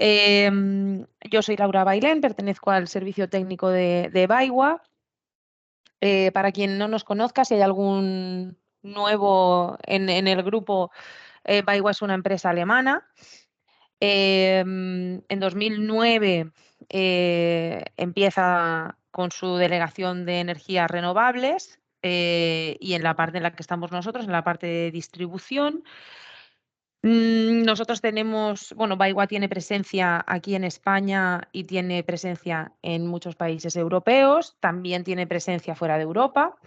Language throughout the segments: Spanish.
Yo soy Laura Bailén, pertenezco al servicio técnico de BayWa. Para quien no nos conozca, si hay algún nuevo en el grupo, BayWa es una empresa alemana. En 2009 empieza con su delegación de energías renovables y en la parte en la que estamos nosotros, en la parte de distribución. Nosotros tenemos, bueno, BayWa tiene presencia aquí en España y tiene presencia en muchos países europeos, también tiene presencia fuera de Europa.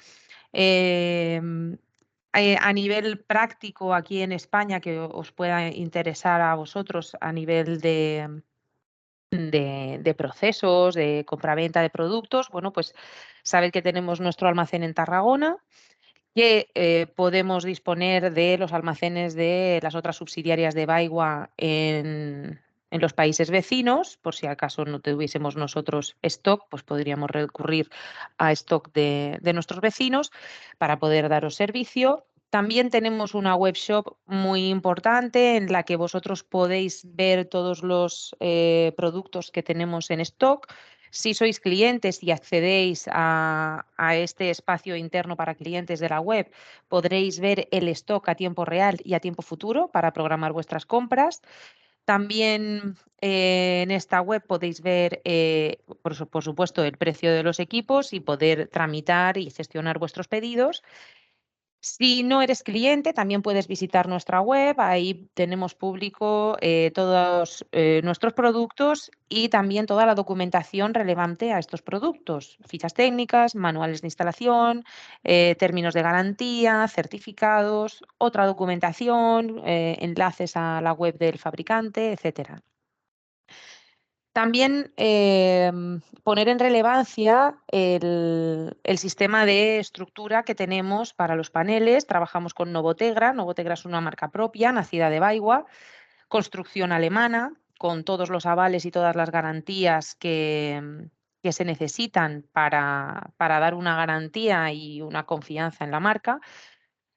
A nivel práctico aquí en España, que os pueda interesar a vosotros a nivel de procesos, de compraventa de productos, bueno, pues sabed que tenemos nuestro almacén en Tarragona, que podemos disponer de los almacenes de las otras subsidiarias de BayWa en los países vecinos. Por si acaso no tuviésemos nosotros stock, pues podríamos recurrir a stock de nuestros vecinos para poder daros servicio. También tenemos una web shop muy importante en la que vosotros podéis ver todos los productos que tenemos en stock. Si sois clientes y accedéis a este espacio interno para clientes de la web, podréis ver el stock a tiempo real y a tiempo futuro para programar vuestras compras. También en esta web podéis ver, por supuesto, el precio de los equipos y poder tramitar y gestionar vuestros pedidos. Si no eres cliente, también puedes visitar nuestra web. Ahí tenemos público todos nuestros productos y también toda la documentación relevante a estos productos. Fichas técnicas, manuales de instalación, términos de garantía, certificados, otra documentación, enlaces a la web del fabricante, etcétera. También poner en relevancia el sistema de estructura que tenemos para los paneles. Trabajamos con Novotegra. Novotegra es una marca propia, nacida de BayWa, construcción alemana, con todos los avales y todas las garantías que se necesitan para dar una garantía y una confianza en la marca.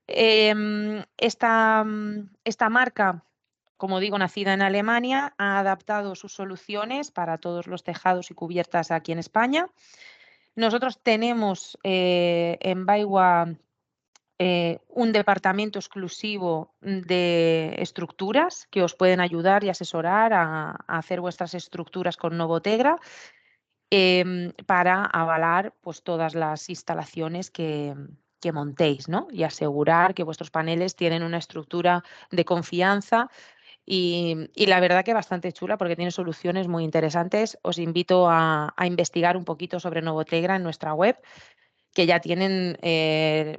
Esta marca, como digo, nacida en Alemania, ha adaptado sus soluciones para todos los tejados y cubiertas aquí en España. Nosotros tenemos en BayWa un departamento exclusivo de estructuras que os pueden ayudar y asesorar a hacer vuestras estructuras con Novotegra para avalar pues, todas las instalaciones que montéis, ¿no? Y asegurar que vuestros paneles tienen una estructura de confianza y la verdad que bastante chula porque tiene soluciones muy interesantes. Os invito a investigar un poquito sobre Novotegra en nuestra web, que ya tienen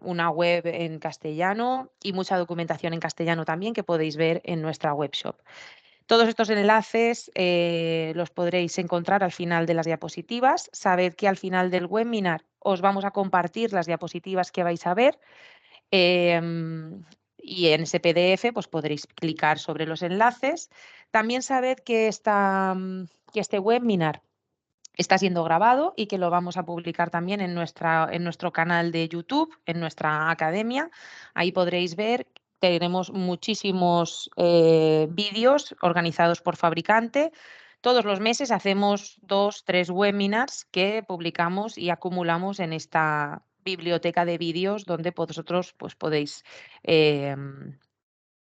una web en castellano y mucha documentación en castellano también que podéis ver en nuestra web shop. Todos estos enlaces los podréis encontrar al final de las diapositivas. Sabed que al final del webinar os vamos a compartir las diapositivas que vais a ver y en ese PDF pues, podréis clicar sobre los enlaces. También sabed que este webinar está siendo grabado y que lo vamos a publicar también en nuestro canal de YouTube, en nuestra academia. Ahí podréis ver, tenemos muchísimos vídeos organizados por fabricante. Todos los meses hacemos 2, 3 webinars que publicamos y acumulamos en esta biblioteca de vídeos donde vosotros pues, podéis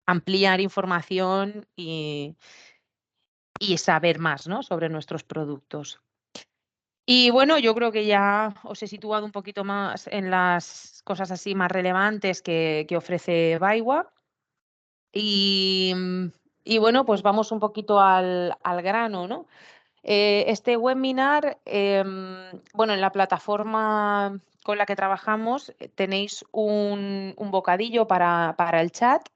ampliar información y saber más, ¿no?, sobre nuestros productos. Y bueno, yo creo que ya os he situado un poquito más en las cosas así más relevantes que ofrece BayWa. Y, y bueno, pues vamos un poquito al grano, ¿no? Este webinar, bueno, en la plataforma con la que trabajamos tenéis un bocadillo para el chat.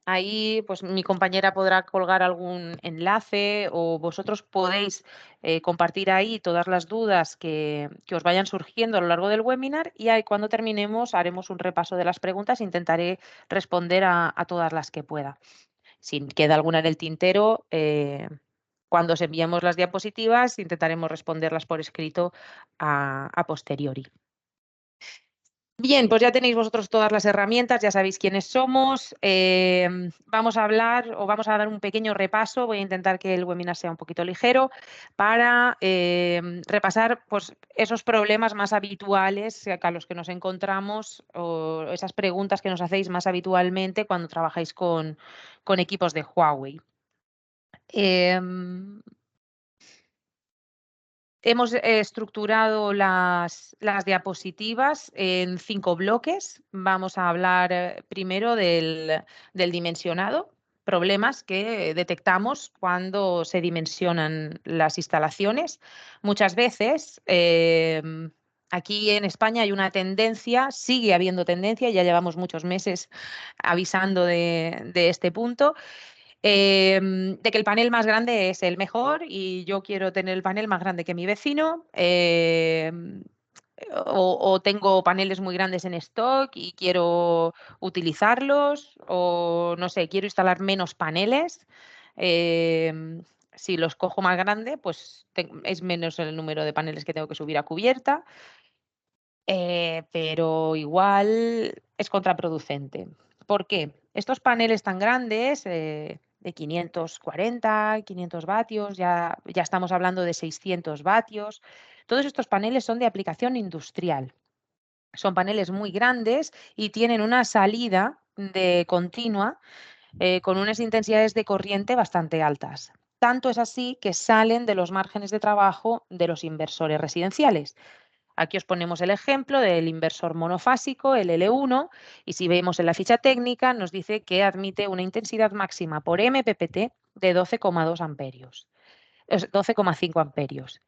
Ahí, pues mi compañera podrá colgar algún enlace o vosotros podéis compartir ahí todas las dudas que os vayan surgiendo a lo largo del webinar y ahí cuando terminemos haremos un repaso de las preguntas e intentaré responder a todas las que pueda. Si queda alguna en el tintero, cuando os enviemos las diapositivas intentaremos responderlas por escrito a posteriori. Bien, pues ya tenéis vosotros todas las herramientas, ya sabéis quiénes somos. Vamos a hablar o vamos a dar un pequeño repaso. Voy a intentar que el webinar sea un poquito ligero para repasar pues, esos problemas más habituales a los que nos encontramos o esas preguntas que nos hacéis más habitualmente cuando trabajáis con equipos de Huawei. Em, Hemos estructurado las diapositivas en 5 bloques. Vamos a hablar primero del dimensionado, problemas que detectamos cuando se dimensionan las instalaciones. Muchas veces aquí en España hay una tendencia, sigue habiendo tendencia, ya llevamos muchos meses avisando de este punto, de que el panel más grande es el mejor y yo quiero tener el panel más grande que mi vecino, o tengo paneles muy grandes en stock y quiero utilizarlos, o no sé, quiero instalar menos paneles. Si los cojo más grande, pues es menos el número de paneles que tengo que subir a cubierta. Pero igual es contraproducente. ¿Por qué? Estos paneles tan grandes, de 540, 500 vatios, ya estamos hablando de 600 vatios, todos estos paneles son de aplicación industrial. Son paneles muy grandes y tienen una salida de continua con unas intensidades de corriente bastante altas. Tanto es así que salen de los márgenes de trabajo de los inversores residenciales. Aquí os ponemos el ejemplo del inversor monofásico, el L1, y si vemos en la ficha técnica nos dice que admite una intensidad máxima por MPPT de 12,2 amperios, 12,5 amperios.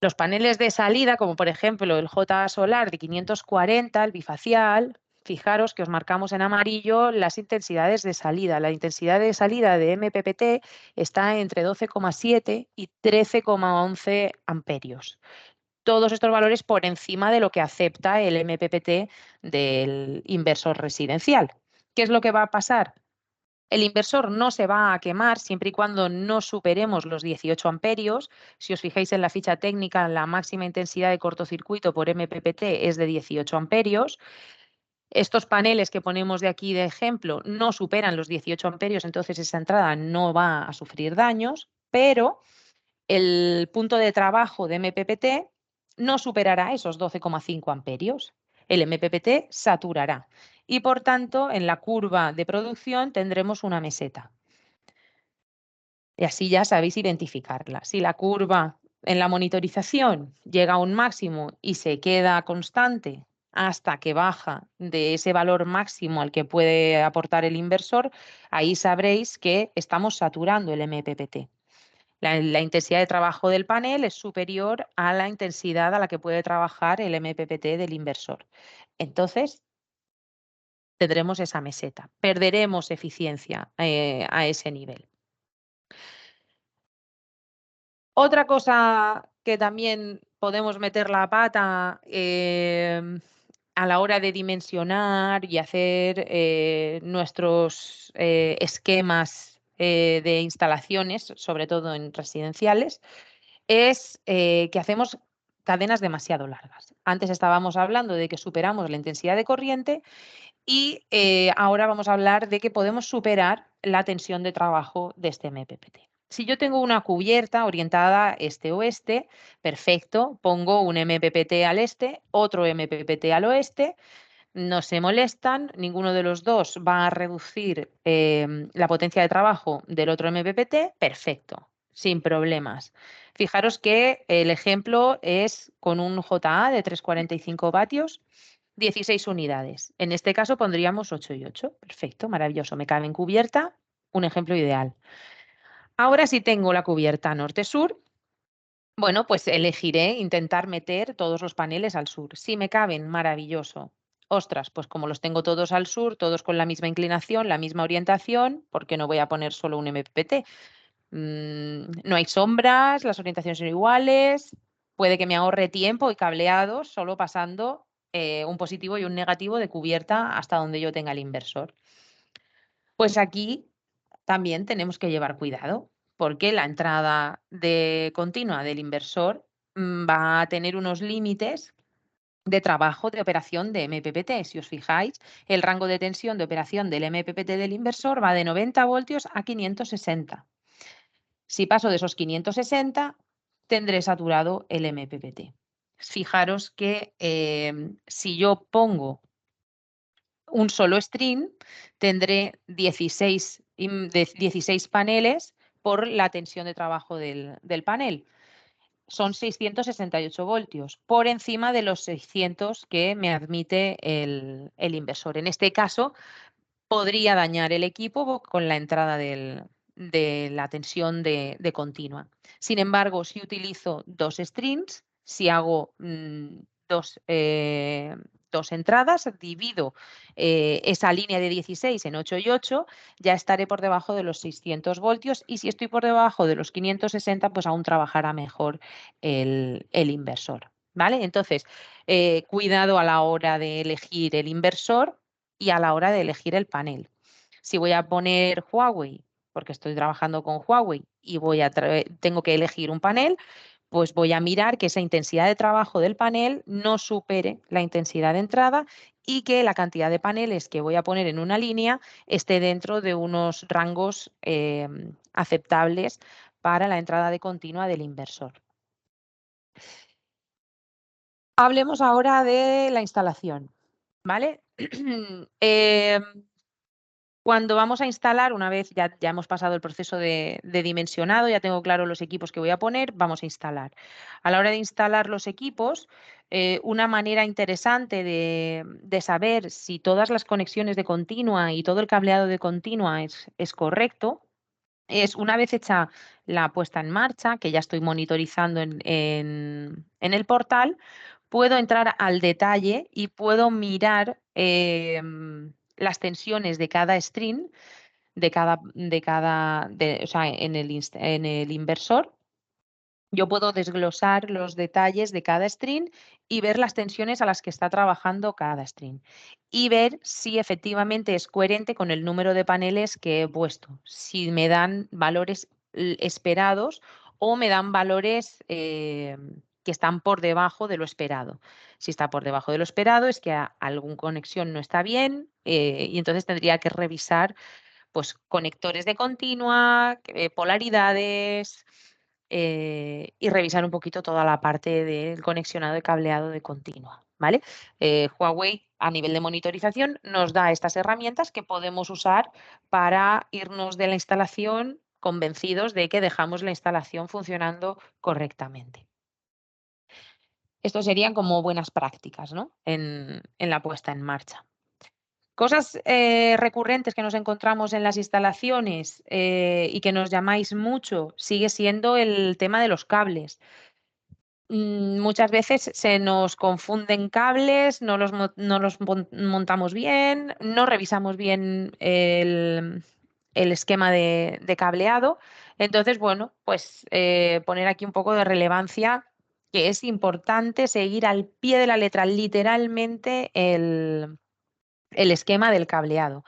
Los paneles de salida, como por ejemplo el JA Solar de 540, el bifacial, fijaros que os marcamos en amarillo las intensidades de salida. La intensidad de salida de MPPT está entre 12,7 y 13,11 amperios. Todos estos valores por encima de lo que acepta el MPPT del inversor residencial. ¿Qué es lo que va a pasar? El inversor no se va a quemar siempre y cuando no superemos los 18 amperios. Si os fijáis en la ficha técnica, la máxima intensidad de cortocircuito por MPPT es de 18 amperios. Estos paneles que ponemos de aquí de ejemplo no superan los 18 amperios, entonces esa entrada no va a sufrir daños, pero el punto de trabajo de MPPT no superará esos 12,5 amperios. El MPPT saturará y, por tanto, en la curva de producción tendremos una meseta. Y así ya sabéis identificarla. Si la curva en la monitorización llega a un máximo y se queda constante hasta que baja de ese valor máximo al que puede aportar el inversor, ahí sabréis que estamos saturando el MPPT. La intensidad de trabajo del panel es superior a la intensidad a la que puede trabajar el MPPT del inversor. Entonces, tendremos esa meseta, perderemos eficiencia a ese nivel. Otra cosa que también podemos meter la pata a la hora de dimensionar y hacer nuestros esquemas de instalaciones, sobre todo en residenciales, es que hacemos cadenas demasiado largas. Antes estábamos hablando de que superamos la intensidad de corriente y ahora vamos a hablar de que podemos superar la tensión de trabajo de este MPPT. Si yo tengo una cubierta orientada este-oeste, perfecto, pongo un MPPT al este, otro MPPT al oeste, no se molestan, ninguno de los dos va a reducir la potencia de trabajo del otro MPPT, perfecto, sin problemas. Fijaros que el ejemplo es con un JA de 345 vatios, 16 unidades. En este caso pondríamos 8 y 8. Perfecto, maravilloso. Me cabe en cubierta, un ejemplo ideal. Ahora si tengo la cubierta norte-sur, bueno, pues elegiré intentar meter todos los paneles al sur. Si me caben, maravilloso. Ostras, pues como los tengo todos al sur, todos con la misma inclinación, la misma orientación, ¿por qué no voy a poner solo un MPPT? No hay sombras, las orientaciones son iguales, puede que me ahorre tiempo y cableado solo pasando un positivo y un negativo de cubierta hasta donde yo tenga el inversor. Pues aquí también tenemos que llevar cuidado, porque la entrada continua del inversor va a tener unos límites de trabajo de operación de MPPT. Si os fijáis, el rango de tensión de operación del MPPT del inversor va de 90 voltios a 560. Si paso de esos 560, tendré saturado el MPPT. Fijaros que si yo pongo un solo string, tendré 16 paneles por la tensión de trabajo del panel. Son 668 voltios, por encima de los 600 que me admite el inversor. En este caso, podría dañar el equipo con la entrada de la tensión de continua. Sin embargo, si utilizo dos strings, si hago dos entradas, divido esa línea de 16 en 8 y 8, ya estaré por debajo de los 600 voltios, y si estoy por debajo de los 560, pues aún trabajará mejor el inversor. ¿Vale? Entonces, cuidado a la hora de elegir el inversor y a la hora de elegir el panel. Si voy a poner Huawei, porque estoy trabajando con Huawei y tengo que elegir un panel, pues voy a mirar que esa intensidad de trabajo del panel no supere la intensidad de entrada y que la cantidad de paneles que voy a poner en una línea esté dentro de unos rangos aceptables para la entrada de continua del inversor. Hablemos ahora de la instalación, ¿vale? Cuando vamos a instalar, una vez ya hemos pasado el proceso de dimensionado, ya tengo claro los equipos que voy a poner, vamos a instalar. A la hora de instalar los equipos, una manera interesante de saber si todas las conexiones de continua y todo el cableado de continua es correcto, es una vez hecha la puesta en marcha, que ya estoy monitorizando en el portal, puedo entrar al detalle y puedo mirar las tensiones de cada string, o sea, en el inversor. Yo puedo desglosar los detalles de cada string y ver las tensiones a las que está trabajando cada string. Y ver si efectivamente es coherente con el número de paneles que he puesto. Si me dan valores esperados o me dan valores que están por debajo de lo esperado. Si está por debajo de lo esperado es que alguna conexión no está bien, y entonces tendría que revisar pues conectores de continua, polaridades, y revisar un poquito toda la parte del conexionado de cableado de continua, ¿vale? Huawei, a nivel de monitorización, nos da estas herramientas que podemos usar para irnos de la instalación convencidos de que dejamos la instalación funcionando correctamente. Estos serían como buenas prácticas, ¿no? En la puesta en marcha. Cosas recurrentes que nos encontramos en las instalaciones y que nos llamáis mucho sigue siendo el tema de los cables. Muchas veces se nos confunden cables, no los montamos bien, no revisamos bien el esquema de cableado. Entonces, bueno, pues poner aquí un poco de relevancia, que es importante seguir al pie de la letra literalmente el esquema del cableado.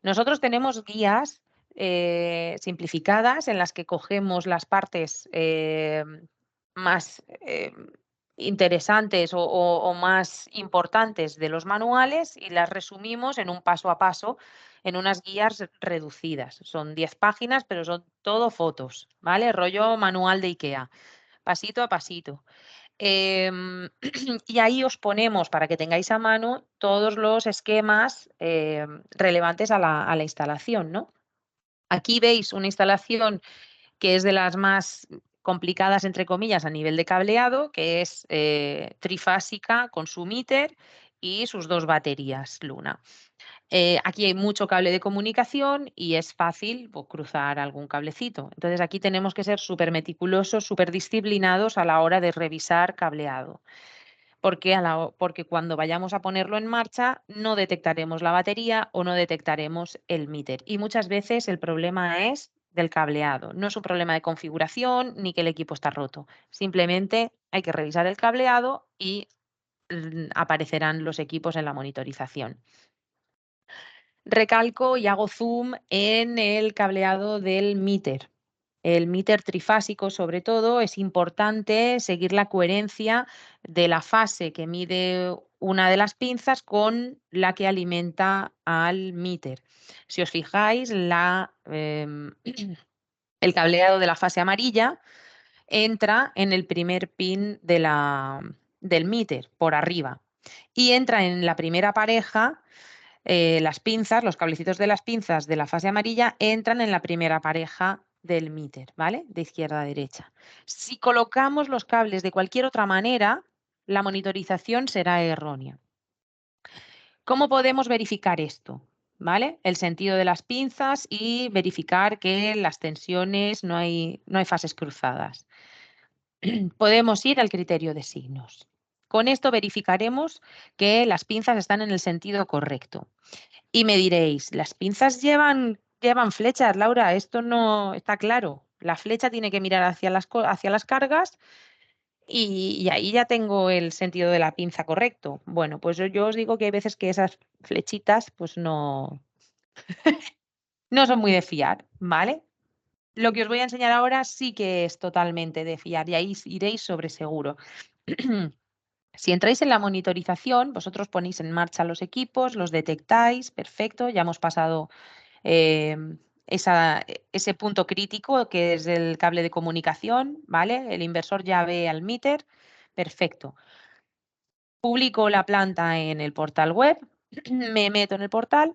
Nosotros tenemos guías simplificadas en las que cogemos las partes más interesantes o más importantes de los manuales y las resumimos en un paso a paso en unas guías reducidas. Son 10 páginas, pero son todo fotos, ¿vale? Rollo manual de IKEA, pasito a pasito. Y ahí os ponemos, para que tengáis a mano, todos los esquemas relevantes a la instalación, ¿no? Aquí veis una instalación que es de las más complicadas, entre comillas, a nivel de cableado, que es trifásica con su meter y sus dos baterías Luna. Aquí hay mucho cable de comunicación y es fácil cruzar algún cablecito. Entonces aquí tenemos que ser súper meticulosos, súper disciplinados a la hora de revisar cableado. Porque cuando vayamos a ponerlo en marcha no detectaremos la batería o no detectaremos el meter. Y muchas veces el problema es del cableado. No es un problema de configuración ni que el equipo está roto. Simplemente hay que revisar el cableado y aparecerán los equipos en la monitorización. Recalco y hago zoom en el cableado del meter. el meter trifásico, sobre todo, es importante seguir la coherencia de la fase que mide una de las pinzas con la que alimenta al meter. Si os fijáis, el cableado de la fase amarilla entra en el primer pin del meter, por arriba, y entra en la primera pareja. Las pinzas, los cablecitos de las pinzas de la fase amarilla entran en la primera pareja del meter, ¿vale? De izquierda a derecha. Si colocamos los cables de cualquier otra manera, la monitorización será errónea. ¿Cómo podemos verificar esto? ¿Vale? El sentido de las pinzas y verificar que las tensiones no hay fases cruzadas. Podemos ir al criterio de signos. Con esto verificaremos que las pinzas están en el sentido correcto. Y me diréis, las pinzas llevan flechas, Laura, esto no está claro. La flecha tiene que mirar hacia las cargas y ahí ya tengo el sentido de la pinza correcto. Bueno, pues yo os digo que hay veces que esas flechitas pues no son muy de fiar, ¿vale? Lo que os voy a enseñar ahora sí que es totalmente de fiar y ahí iréis sobre seguro. Si entráis en la monitorización, vosotros ponéis en marcha los equipos, los detectáis, perfecto, ya hemos pasado eh, ese punto crítico que es el cable de comunicación, ¿vale? El inversor ya ve al meter, perfecto. Publico la planta en el portal web, me meto en el portal,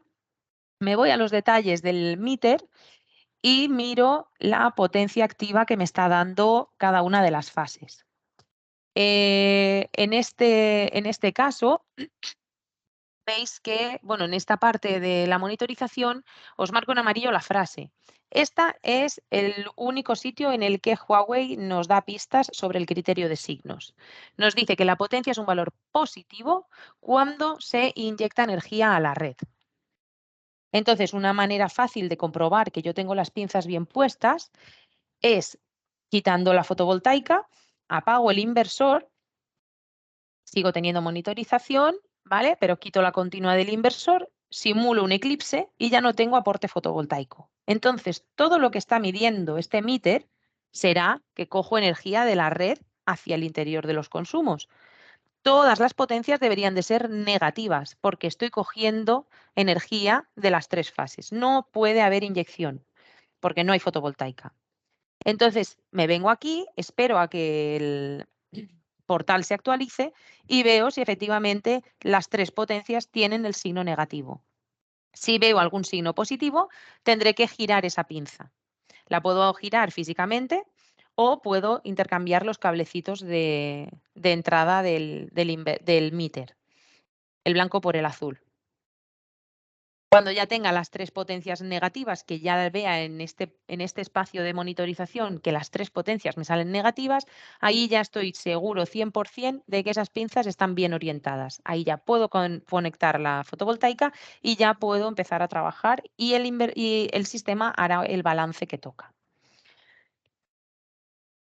me voy a los detalles del meter y miro la potencia activa que me está dando cada una de las fases. En este caso, veis que, bueno, en esta parte de la monitorización os marco en amarillo la frase. Esta es el único sitio en el que Huawei nos da pistas sobre el criterio de signos. Nos dice que la potencia es un valor positivo cuando se inyecta energía a la red. Entonces, una manera fácil de comprobar que yo tengo las pinzas bien puestas es quitando la fotovoltaica, apago el inversor, sigo teniendo monitorización, ¿vale? Pero quito la continua del inversor, simulo un eclipse y ya no tengo aporte fotovoltaico. Entonces, todo lo que está midiendo este meter será que cojo energía de la red hacia el interior de los consumos. Todas las potencias deberían de ser negativas porque estoy cogiendo energía de las tres fases. No puede haber inyección porque no hay fotovoltaica. Entonces, me vengo aquí, espero a que el portal se actualice y veo si efectivamente las tres potencias tienen el signo negativo. Si veo algún signo positivo, tendré que girar esa pinza. La puedo girar físicamente o puedo intercambiar los cablecitos de entrada del meter, el blanco por el azul. Cuando ya tenga las tres potencias negativas, que ya vea en este espacio de monitorización que las tres potencias me salen negativas, ahí ya estoy seguro 100% de que esas pinzas están bien orientadas. Ahí ya puedo conectar la fotovoltaica y ya puedo empezar a trabajar y el sistema hará el balance que toca.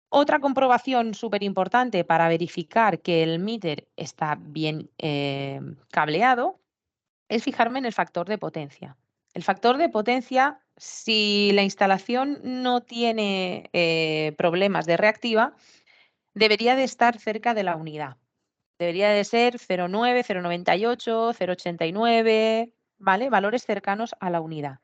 Otra comprobación súper importante para verificar que el meter está bien cableado es fijarme en el factor de potencia. El factor de potencia, si la instalación no tiene problemas de reactiva, debería de estar cerca de la unidad. Debería de ser 0,9, 0,98, 0,89, ¿vale? Valores cercanos a la unidad.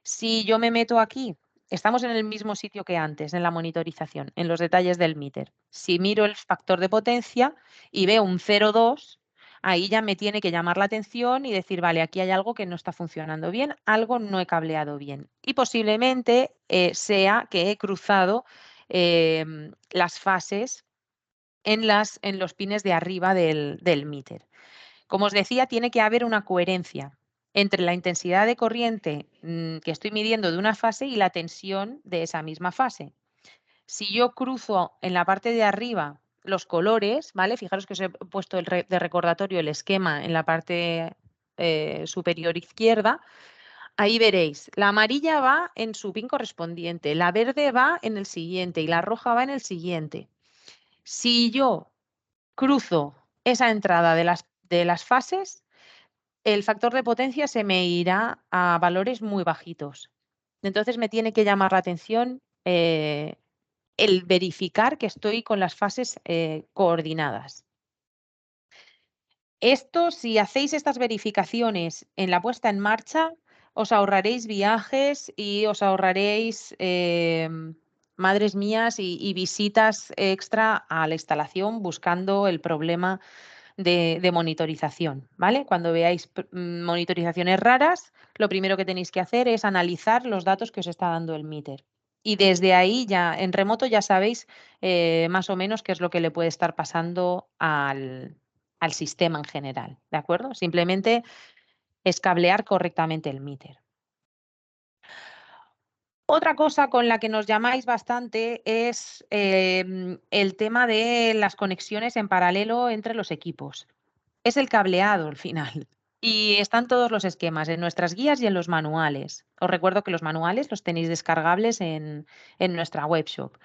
Si yo me meto aquí, estamos en el mismo sitio que antes, en la monitorización, en los detalles del meter. Si miro el factor de potencia y veo un 0,2, ahí ya me tiene que llamar la atención y decir, vale, aquí hay algo que no está funcionando bien, algo no he cableado bien. Y posiblemente sea que he cruzado las fases en los pines de arriba del meter. Como os decía, tiene que haber una coherencia entre la intensidad de corriente que estoy midiendo de una fase y la tensión de esa misma fase. Si yo cruzo en la parte de arriba los colores, ¿vale? Fijaros que os he puesto de recordatorio el esquema en la parte superior izquierda. Ahí veréis, la amarilla va en su pin correspondiente, la verde va en el siguiente y la roja va en el siguiente. Si yo cruzo esa entrada de las fases, el factor de potencia se me irá a valores muy bajitos. Entonces me tiene que llamar la atención el verificar que estoy con las fases coordinadas. Esto, si hacéis estas verificaciones en la puesta en marcha, os ahorraréis viajes y os ahorraréis, madres mías, y visitas extra a la instalación buscando el problema de monitorización, ¿vale? Cuando veáis monitorizaciones raras, lo primero que tenéis que hacer es analizar los datos que os está dando el meter. Y desde ahí ya, en remoto, ya sabéis más o menos qué es lo que le puede estar pasando al sistema en general, ¿de acuerdo? Simplemente es cablear correctamente el meter. Otra cosa con la que nos llamáis bastante es el tema de las conexiones en paralelo entre los equipos. Es el cableado al final. Y están todos los esquemas en nuestras guías y en los manuales. Os recuerdo que los manuales los tenéis descargables en nuestra webshop.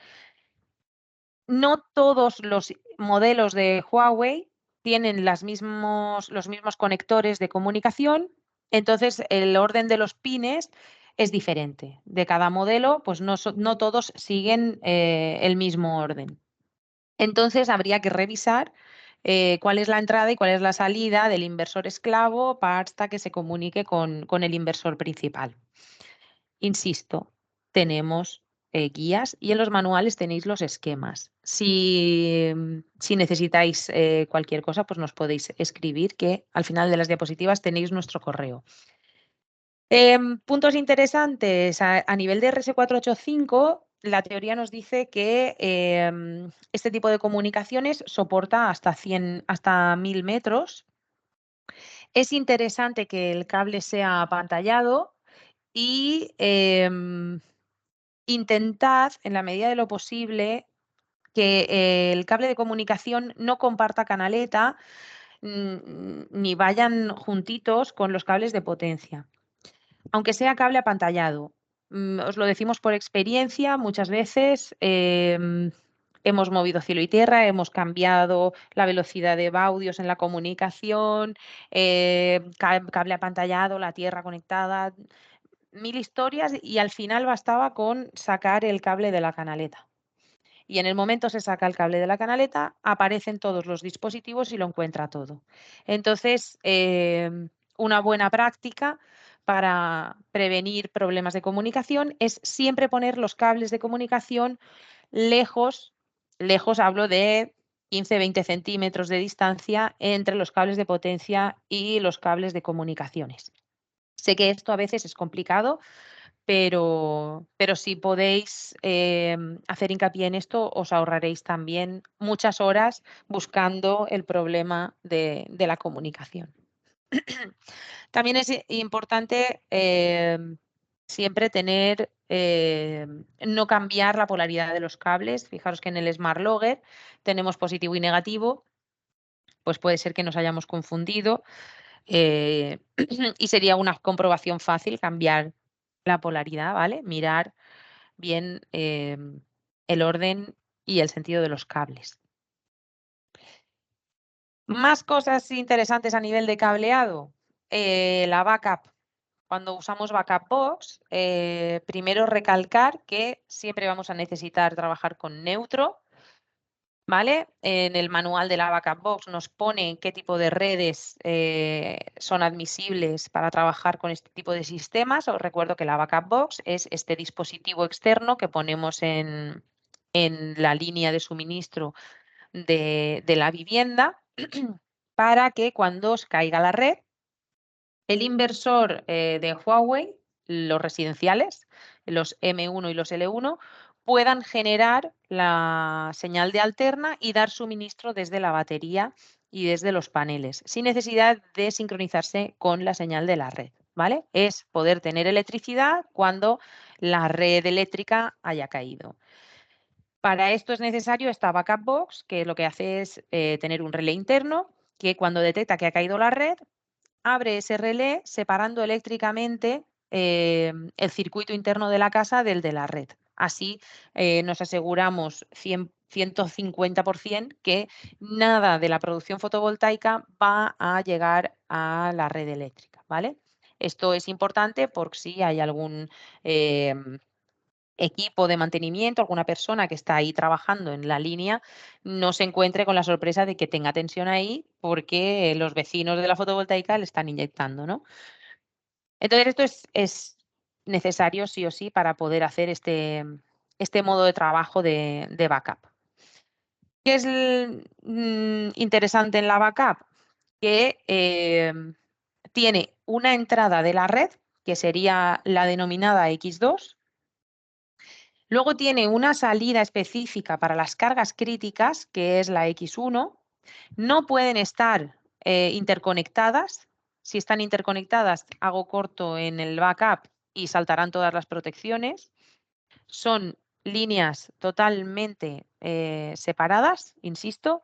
No todos los modelos de Huawei tienen los mismos conectores de comunicación, entonces el orden de los pines es diferente. De cada modelo, pues no todos siguen el mismo orden. Entonces habría que revisar cuál es la entrada y cuál es la salida del inversor esclavo hasta que se comunique con el inversor principal. Insisto, tenemos guías y en los manuales tenéis los esquemas. Si necesitáis cualquier cosa, pues nos podéis escribir, que al final de las diapositivas tenéis nuestro correo. Puntos interesantes. A nivel de RS485, la teoría nos dice que este tipo de comunicaciones soporta hasta 1000 metros. Es interesante que el cable sea apantallado y intentad, en la medida de lo posible, que el cable de comunicación no comparta canaleta ni vayan juntitos con los cables de potencia. Aunque sea cable apantallado. Os lo decimos por experiencia, muchas veces hemos movido cielo y tierra, hemos cambiado la velocidad de baudios en la comunicación, cable apantallado, la tierra conectada, 1000 historias, y al final bastaba con sacar el cable de la canaleta. Y en el momento se saca el cable de la canaleta, aparecen todos los dispositivos y lo encuentra todo. Entonces, una buena práctica para prevenir problemas de comunicación es siempre poner los cables de comunicación lejos, hablo de 15-20 centímetros de distancia entre los cables de potencia y los cables de comunicaciones. Sé que esto a veces es complicado, pero si podéis hacer hincapié en esto, os ahorraréis también muchas horas buscando el problema de la comunicación. También es importante siempre tener, no cambiar la polaridad de los cables. Fijaros que en el Smart Logger tenemos positivo y negativo, pues puede ser que nos hayamos confundido y sería una comprobación fácil cambiar la polaridad, ¿vale? Mirar bien el orden y el sentido de los cables. Más cosas interesantes a nivel de cableado. La backup. Cuando usamos backup box, primero recalcar que siempre vamos a necesitar trabajar con neutro, ¿vale? En el manual de la backup box nos pone qué tipo de redes son admisibles para trabajar con este tipo de sistemas. Os recuerdo que la backup box es este dispositivo externo que ponemos en la línea de suministro de la vivienda para que cuando os caiga la red, el inversor de Huawei, los residenciales, los M1 y los L1, puedan generar la señal de alterna y dar suministro desde la batería y desde los paneles, sin necesidad de sincronizarse con la señal de la red, ¿vale? Es poder tener electricidad cuando la red eléctrica haya caído. Para esto es necesario esta backup box, que lo que hace es tener un relé interno que cuando detecta que ha caído la red, abre ese relé separando eléctricamente el circuito interno de la casa del de la red. Así nos aseguramos 150% que nada de la producción fotovoltaica va a llegar a la red eléctrica, ¿vale? Esto es importante por si hay algún equipo de mantenimiento, alguna persona que está ahí trabajando en la línea, no se encuentre con la sorpresa de que tenga tensión ahí porque los vecinos de la fotovoltaica le están inyectando, ¿no? Entonces, esto es necesario sí o sí para poder hacer este modo de trabajo de backup. ¿Qué es interesante en la backup? Que tiene una entrada de la red, que sería la denominada X2. Luego tiene una salida específica para las cargas críticas, que es la X1. No pueden estar interconectadas. Si están interconectadas, hago corto en el backup y saltarán todas las protecciones. Son líneas totalmente separadas, insisto.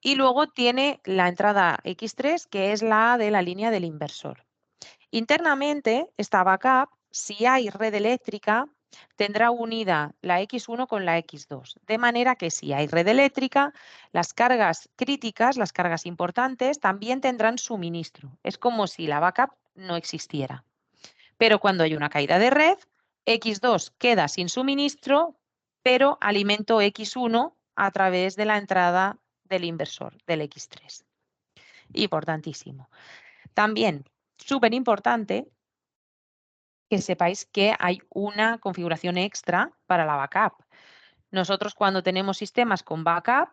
Y luego tiene la entrada X3, que es la de la línea del inversor. Internamente, esta backup, si hay red eléctrica, tendrá unida la X1 con la X2, de manera que si hay red eléctrica, las cargas críticas, las cargas importantes, también tendrán suministro. Es como si la backup no existiera. Pero cuando hay una caída de red, X2 queda sin suministro, pero alimento X1 a través de la entrada del inversor, del X3. Importantísimo. También, súper importante, que sepáis que hay una configuración extra para la backup. Nosotros cuando tenemos sistemas con backup,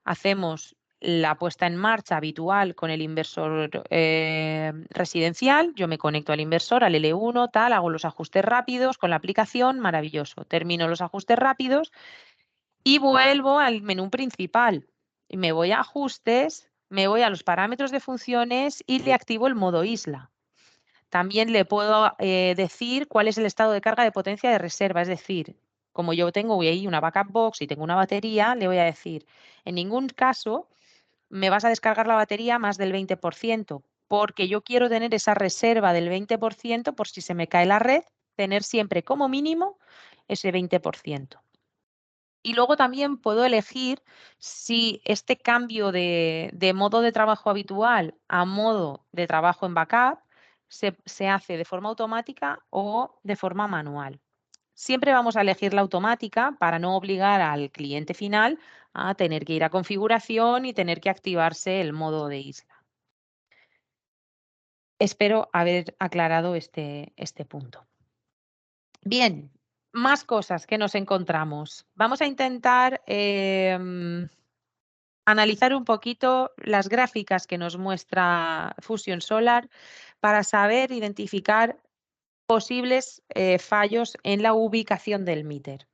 hacemos la puesta en marcha habitual con el inversor residencial. Yo me conecto al inversor, al L1, tal, hago los ajustes rápidos con la aplicación, maravilloso. Termino los ajustes rápidos y vuelvo al menú principal. Y me voy a ajustes, me voy a los parámetros de funciones y le activo el modo isla. También le puedo decir cuál es el estado de carga de potencia de reserva, es decir, como yo tengo ahí una backup box y tengo una batería, le voy a decir, en ningún caso me vas a descargar la batería más del 20%, porque yo quiero tener esa reserva del 20% por si se me cae la red, tener siempre como mínimo ese 20%. Y luego también puedo elegir si este cambio de modo de trabajo habitual a modo de trabajo en backup se hace de forma automática o de forma manual. Siempre vamos a elegir la automática para no obligar al cliente final a tener que ir a configuración y tener que activarse el modo de isla. Espero haber aclarado este punto. Bien, más cosas que nos encontramos. Vamos a intentar analizar un poquito las gráficas que nos muestra Fusion Solar para saber identificar posibles fallos en la ubicación del meter.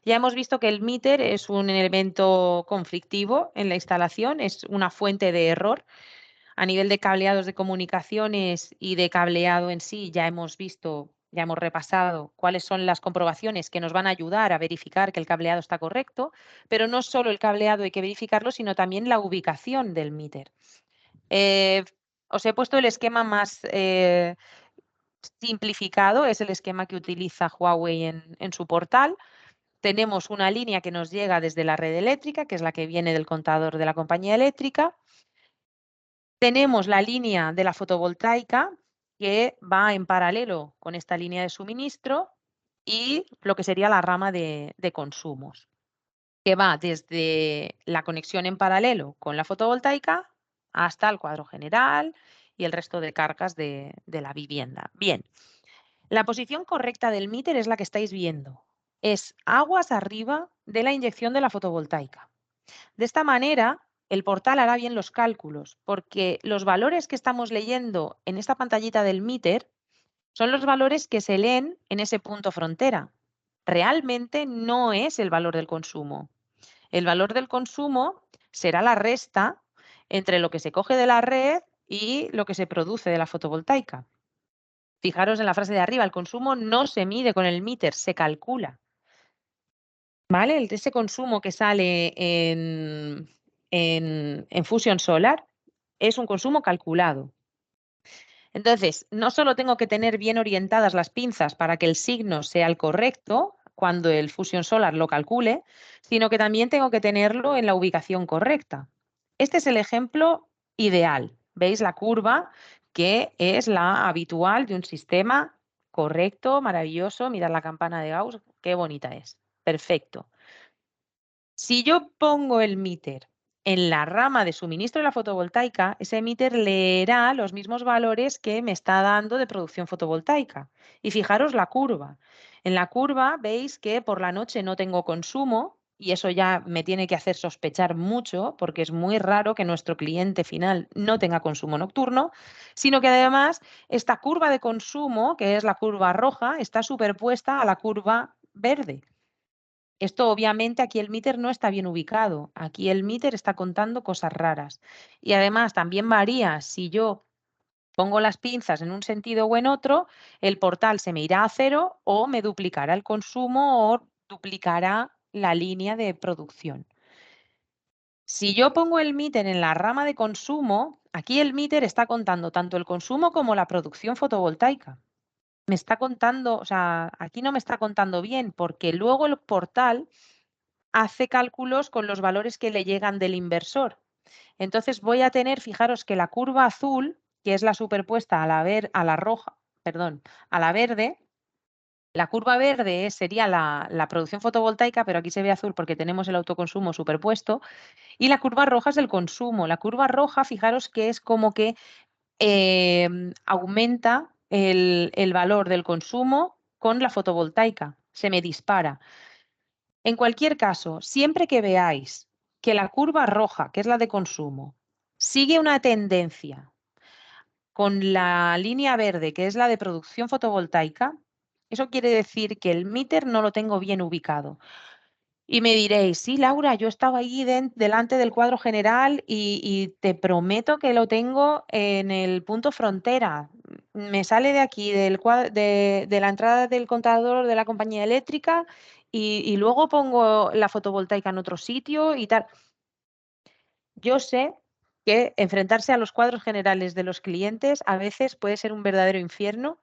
Ya hemos visto que el meter es un elemento conflictivo en la instalación, es una fuente de error. A nivel de cableados de comunicaciones y de cableado en sí, ya hemos visto, ya hemos repasado cuáles son las comprobaciones que nos van a ayudar a verificar que el cableado está correcto, pero no solo el cableado hay que verificarlo, sino también la ubicación del meter. Os he puesto el esquema más simplificado, es el esquema que utiliza Huawei en su portal. Tenemos una línea que nos llega desde la red eléctrica, que es la que viene del contador de la compañía eléctrica. Tenemos la línea de la fotovoltaica que va en paralelo con esta línea de suministro y lo que sería la rama de consumos, que va desde la conexión en paralelo con la fotovoltaica hasta el cuadro general y el resto de cargas de la vivienda. Bien, la posición correcta del meter es la que estáis viendo. Es aguas arriba de la inyección de la fotovoltaica. De esta manera, el portal hará bien los cálculos, porque los valores que estamos leyendo en esta pantallita del meter son los valores que se leen en ese punto frontera. Realmente no es el valor del consumo. El valor del consumo será la resta entre lo que se coge de la red y lo que se produce de la fotovoltaica. Fijaros en la frase de arriba, el consumo no se mide con el meter, se calcula. ¿Vale? Ese consumo que sale en Fusion Solar es un consumo calculado. Entonces, no solo tengo que tener bien orientadas las pinzas para que el signo sea el correcto cuando el Fusion Solar lo calcule, sino que también tengo que tenerlo en la ubicación correcta. Este es el ejemplo ideal. ¿Veis la curva que es la habitual de un sistema correcto, maravilloso? Mirad la campana de Gauss, qué bonita es. Perfecto. Si yo pongo el meter en la rama de suministro de la fotovoltaica, ese meter leerá los mismos valores que me está dando de producción fotovoltaica. Y fijaros la curva. En la curva veis que por la noche no tengo consumo y eso ya me tiene que hacer sospechar mucho porque es muy raro que nuestro cliente final no tenga consumo nocturno, sino que además esta curva de consumo, que es la curva roja, está superpuesta a la curva verde. Esto obviamente aquí el meter no está bien ubicado. Aquí el meter está contando cosas raras. Y además también varía si yo pongo las pinzas en un sentido o en otro, el portal se me irá a cero o me duplicará el consumo o duplicará la línea de producción. Si yo pongo el meter en la rama de consumo, aquí el meter está contando tanto el consumo como la producción fotovoltaica. Me está contando, o sea, aquí no me está contando bien porque luego el portal hace cálculos con los valores que le llegan del inversor. Entonces voy a tener, fijaros que la curva azul, que es la superpuesta a la roja, perdón, a la verde, la curva verde sería la producción fotovoltaica, pero aquí se ve azul porque tenemos el autoconsumo superpuesto, y la curva roja es el consumo. La curva roja, fijaros que es como que aumenta el valor del consumo con la fotovoltaica, se me dispara. En cualquier caso, siempre que veáis que la curva roja, que es la de consumo, sigue una tendencia con la línea verde, que es la de producción fotovoltaica, eso quiere decir que el meter no lo tengo bien ubicado. Y me diréis, sí, Laura, yo estaba ahí delante del cuadro general y te prometo que lo tengo en el punto frontera. Me sale de aquí, de la entrada del contador de la compañía eléctrica y luego pongo la fotovoltaica en otro sitio y tal. Yo sé que enfrentarse a los cuadros generales de los clientes a veces puede ser un verdadero infierno,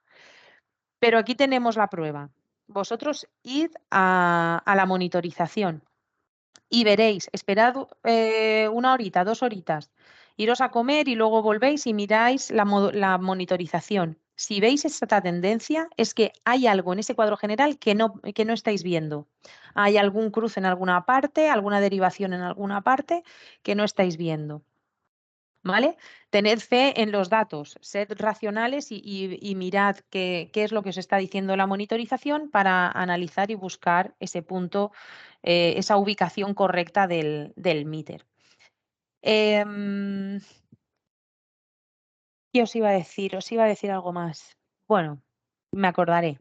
pero aquí tenemos la prueba. Vosotros id a la monitorización. Y veréis, esperad una horita, 2 horitas, iros a comer y luego volvéis y miráis la monitorización. Si veis esta tendencia, es que hay algo en ese cuadro general que no estáis viendo. Hay algún cruce en alguna parte, alguna derivación en alguna parte que no estáis viendo. ¿Vale? Tened fe en los datos, sed racionales y mirad qué es lo que os está diciendo la monitorización para analizar y buscar ese punto, esa ubicación correcta del meter. Em, ¿Qué os iba a decir? Os iba a decir algo más. Bueno, me acordaré.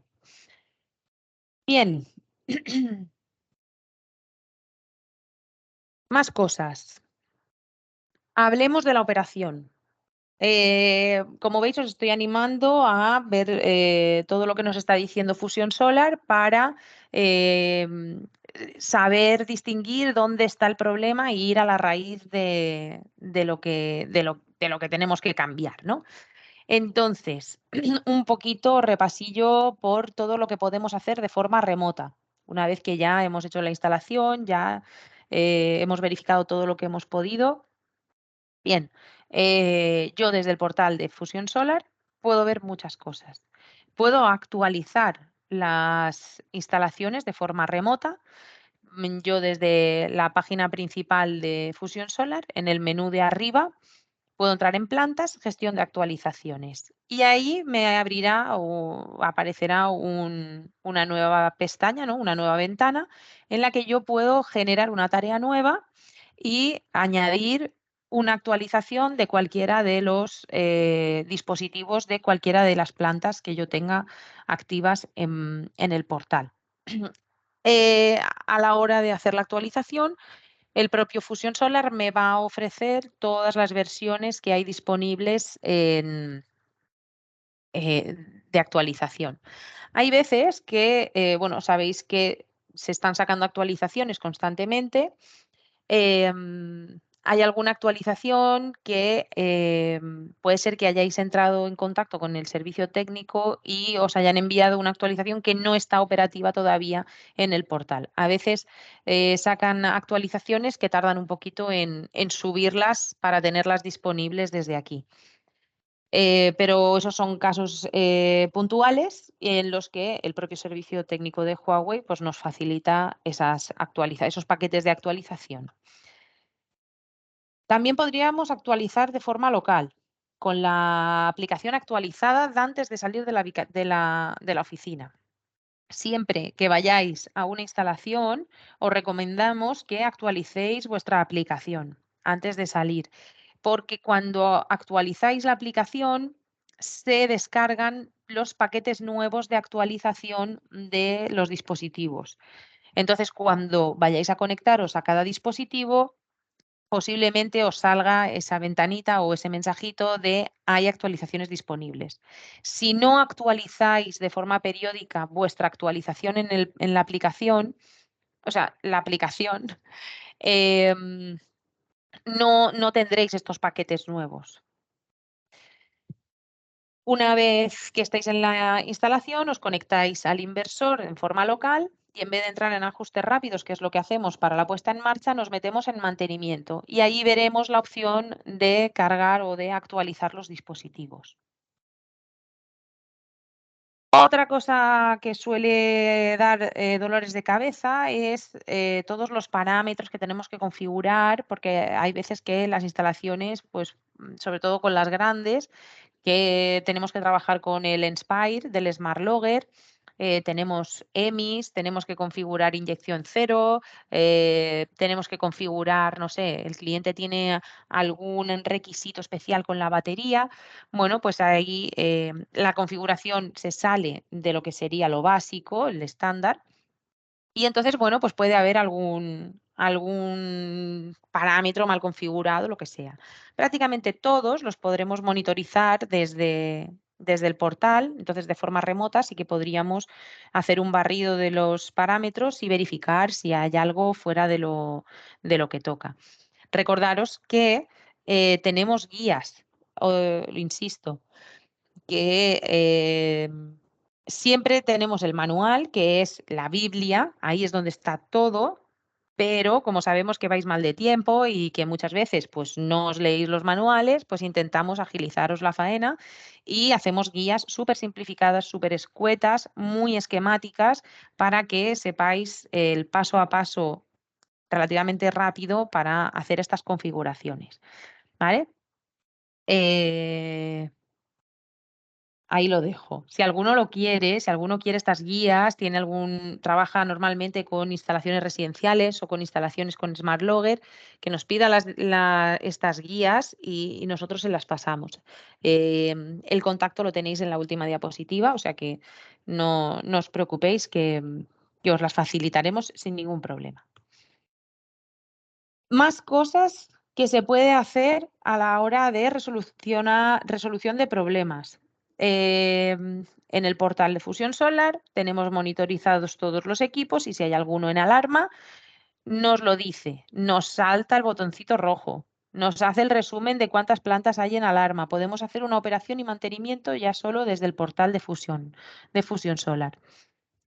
Bien. Más cosas. Hablemos de la operación. Como veis, os estoy animando a ver todo lo que nos está diciendo Fusion Solar para saber distinguir dónde está el problema e ir a la raíz de lo que tenemos que cambiar, ¿no? Entonces, un poquito repasillo por todo lo que podemos hacer de forma remota. Una vez que ya hemos hecho la instalación, ya hemos verificado todo lo que hemos podido. Bien, yo desde el portal de Fusion Solar puedo ver muchas cosas. Puedo actualizar las instalaciones de forma remota. Yo desde la página principal de Fusion Solar, en el menú de arriba, puedo entrar en plantas, gestión de actualizaciones. Y ahí me abrirá o aparecerá una nueva pestaña, ¿no? Una nueva ventana en la que yo puedo generar una tarea nueva y añadir una actualización de cualquiera de los dispositivos de cualquiera de las plantas que yo tenga activas en el portal. A la hora de hacer la actualización, el propio Fusion Solar me va a ofrecer todas las versiones que hay disponibles de actualización. Hay veces que, bueno, sabéis que se están sacando actualizaciones constantemente. Hay alguna actualización que puede ser que hayáis entrado en contacto con el servicio técnico y os hayan enviado una actualización que no está operativa todavía en el portal. A veces sacan actualizaciones que tardan un poquito en subirlas para tenerlas disponibles desde aquí. Pero esos son casos puntuales en los que el propio servicio técnico de Huawei pues, nos facilita esos paquetes de actualización. También podríamos actualizar de forma local, con la aplicación actualizada antes de salir de la oficina. Siempre que vayáis a una instalación, os recomendamos que actualicéis vuestra aplicación antes de salir, porque cuando actualizáis la aplicación se descargan los paquetes nuevos de actualización de los dispositivos. Entonces, cuando vayáis a conectaros a cada dispositivo, posiblemente os salga esa ventanita o ese mensajito de hay actualizaciones disponibles. Si no actualizáis de forma periódica vuestra actualización en la aplicación, o sea, la aplicación, em, no tendréis estos paquetes nuevos. Una vez que estáis en la instalación, os conectáis al inversor en forma local y en vez de entrar en ajustes rápidos, que es lo que hacemos para la puesta en marcha, nos metemos en mantenimiento y ahí veremos la opción de cargar o de actualizar los dispositivos. Otra cosa que suele dar dolores de cabeza es todos los parámetros que tenemos que configurar, porque hay veces que las instalaciones, pues sobre todo con las grandes, que tenemos que trabajar con el Inspire del Smart Logger, tenemos EMIs, tenemos que configurar inyección cero, tenemos que configurar, no sé, el cliente tiene algún requisito especial con la batería. Bueno, pues ahí la configuración se sale de lo que sería lo básico, el estándar, y entonces, bueno, pues puede haber algún parámetro mal configurado, lo que sea. Prácticamente todos los podremos monitorizar desde el portal, entonces de forma remota sí que podríamos hacer un barrido de los parámetros y verificar si hay algo fuera de lo que toca. Recordaros que tenemos guías, insisto, que siempre tenemos el manual, que es la Biblia, ahí es donde está todo, pero como sabemos que vais mal de tiempo y que muchas veces pues no os leéis los manuales, pues intentamos agilizaros la faena y hacemos guías súper simplificadas, súper escuetas, muy esquemáticas, para que sepáis el paso a paso relativamente rápido para hacer estas configuraciones, ¿vale? Eh, Ahí lo dejo. Si alguno lo quiere, si alguno quiere estas guías, trabaja normalmente con instalaciones residenciales o con instalaciones con Smart Logger, que nos pida estas guías y nosotros se las pasamos. El contacto lo tenéis en la última diapositiva, o sea que no os preocupéis que os las facilitaremos sin ningún problema. Más cosas que se puede hacer a la hora de resolución de problemas. En el portal de Fusión Solar tenemos monitorizados todos los equipos y si hay alguno en alarma, nos lo dice, nos salta el botoncito rojo, nos hace el resumen de cuántas plantas hay en alarma. Podemos hacer una operación y mantenimiento ya solo desde el portal de Fusión Solar.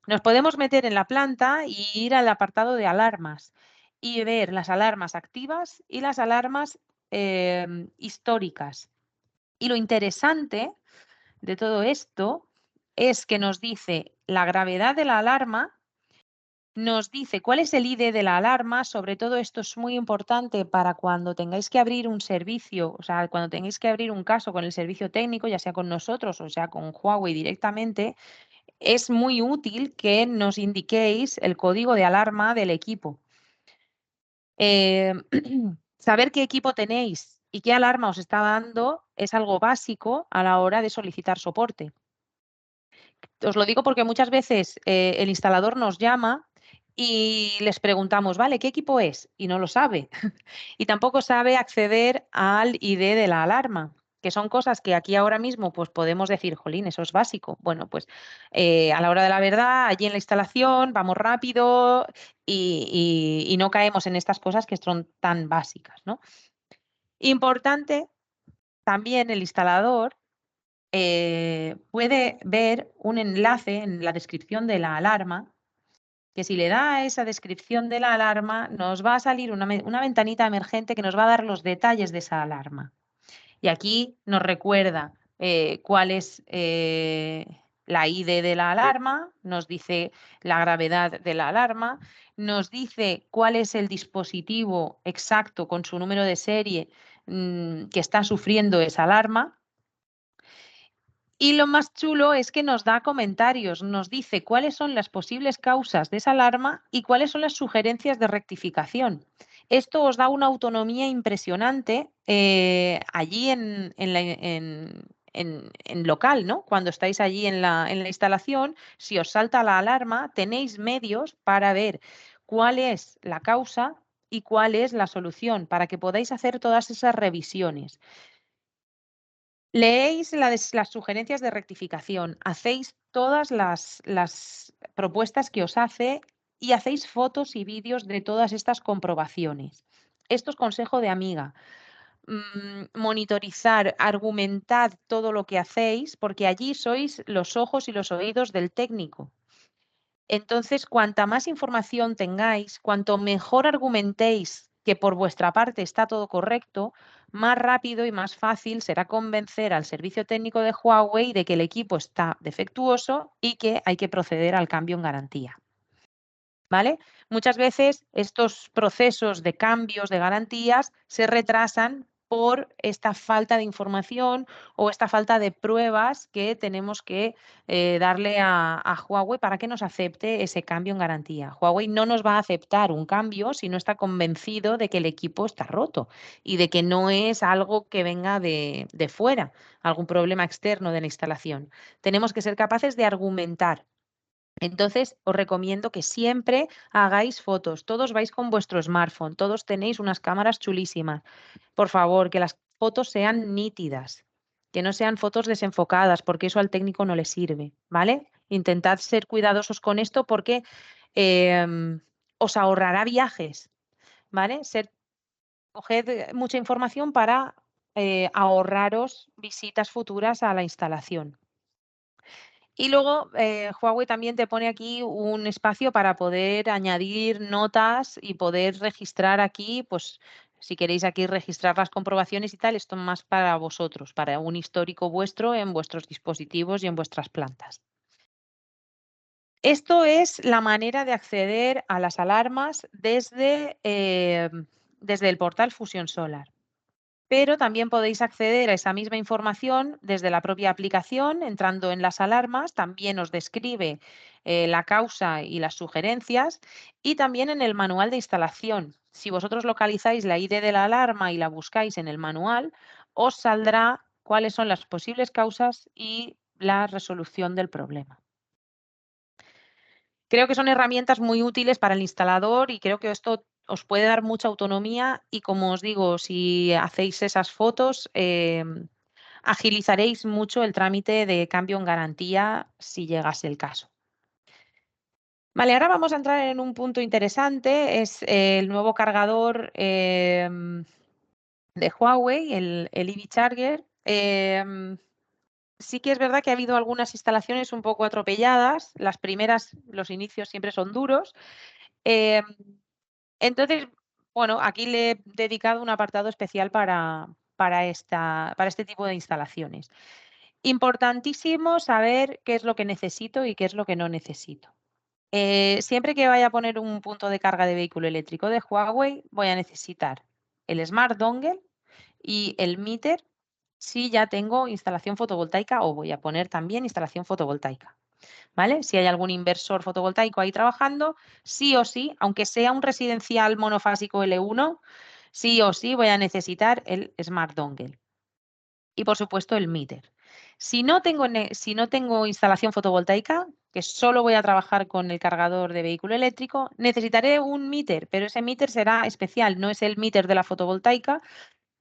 Nos podemos meter en la planta y ir al apartado de alarmas y ver las alarmas activas y las alarmas históricas. Y lo interesante de todo esto es que nos dice la gravedad de la alarma, nos dice cuál es el ID de la alarma, sobre todo esto es muy importante para cuando tengáis que abrir un servicio, o sea, cuando tengáis que abrir un caso con el servicio técnico, ya sea con nosotros o sea con Huawei directamente, es muy útil que nos indiquéis el código de alarma del equipo. Saber qué equipo tenéis y qué alarma os está dando es algo básico a la hora de solicitar soporte. Os lo digo porque muchas veces el instalador nos llama y les preguntamos, vale, ¿qué equipo es? Y no lo sabe. Y tampoco sabe acceder al ID de la alarma, que son cosas que aquí ahora mismo pues podemos decir, jolín, eso es básico. Bueno, pues a la hora de la verdad, allí en la instalación vamos rápido y no caemos en estas cosas que son tan básicas, ¿no? Importante también el instalador puede ver un enlace en la descripción de la alarma, que si le da a esa descripción de la alarma, nos va a salir una ventanita emergente que nos va a dar los detalles de esa alarma. Y aquí nos recuerda cuál es la ID de la alarma, nos dice la gravedad de la alarma, nos dice cuál es el dispositivo exacto con su número de serie que está sufriendo esa alarma. Y lo más chulo es que nos da comentarios, nos dice cuáles son las posibles causas de esa alarma y cuáles son las sugerencias de rectificación. Esto os da una autonomía impresionante allí en local, ¿no? Cuando estáis allí en la instalación, si os salta la alarma, tenéis medios para ver cuál es la causa y cuál es la solución, para que podáis hacer todas esas revisiones. Leéis las sugerencias de rectificación, hacéis todas las propuestas que os hace y hacéis fotos y vídeos de todas estas comprobaciones. Esto es consejo de amiga. Monitorizar, argumentad todo lo que hacéis, porque allí sois los ojos y los oídos del técnico. Entonces, cuanta más información tengáis, cuanto mejor argumentéis que por vuestra parte está todo correcto, más rápido y más fácil será convencer al servicio técnico de Huawei de que el equipo está defectuoso y que hay que proceder al cambio en garantía. ¿Vale? Muchas veces estos procesos de cambios de garantías se retrasan por esta falta de información o esta falta de pruebas que tenemos que darle a Huawei para que nos acepte ese cambio en garantía. Huawei no nos va a aceptar un cambio si no está convencido de que el equipo está roto y de que no es algo que venga de fuera, algún problema externo de la instalación. Tenemos que ser capaces de argumentar. Entonces, os recomiendo que siempre hagáis fotos. Todos vais con vuestro smartphone, todos tenéis unas cámaras chulísimas. Por favor, que las fotos sean nítidas, que no sean fotos desenfocadas, porque eso al técnico no le sirve, ¿vale? Intentad ser cuidadosos con esto porque os ahorrará viajes, ¿vale? Coged mucha información para ahorraros visitas futuras a la instalación. Y luego Huawei también te pone aquí un espacio para poder añadir notas y poder registrar aquí, pues si queréis aquí registrar las comprobaciones y tal, esto más para vosotros, para un histórico vuestro en vuestros dispositivos y en vuestras plantas. Esto es la manera de acceder a las alarmas desde el portal Fusion Solar. Pero también podéis acceder a esa misma información desde la propia aplicación, entrando en las alarmas, también os describe la causa y las sugerencias y también en el manual de instalación. Si vosotros localizáis la ID de la alarma y la buscáis en el manual, os saldrá cuáles son las posibles causas y la resolución del problema. Creo que son herramientas muy útiles para el instalador y creo que esto os puede dar mucha autonomía y, como os digo, si hacéis esas fotos, agilizaréis mucho el trámite de cambio en garantía si llegase el caso. Vale, ahora vamos a entrar en un punto interesante, es el nuevo cargador de Huawei, el EV Charger. Sí que es verdad que ha habido algunas instalaciones un poco atropelladas. Las primeras, los inicios siempre son duros. Em, entonces, bueno, aquí le he dedicado un apartado especial para este tipo de instalaciones. Importantísimo saber qué es lo que necesito y qué es lo que no necesito. Siempre que vaya a poner un punto de carga de vehículo eléctrico de Huawei, voy a necesitar el Smart Dongle y el meter si ya tengo instalación fotovoltaica o voy a poner también instalación fotovoltaica. ¿Vale? Si hay algún inversor fotovoltaico ahí trabajando, sí o sí, aunque sea un residencial monofásico L1, sí o sí voy a necesitar el Smart Dongle. Y por supuesto el meter. Si no tengo instalación fotovoltaica, que solo voy a trabajar con el cargador de vehículo eléctrico, necesitaré un meter, pero ese meter será especial, no es el meter de la fotovoltaica,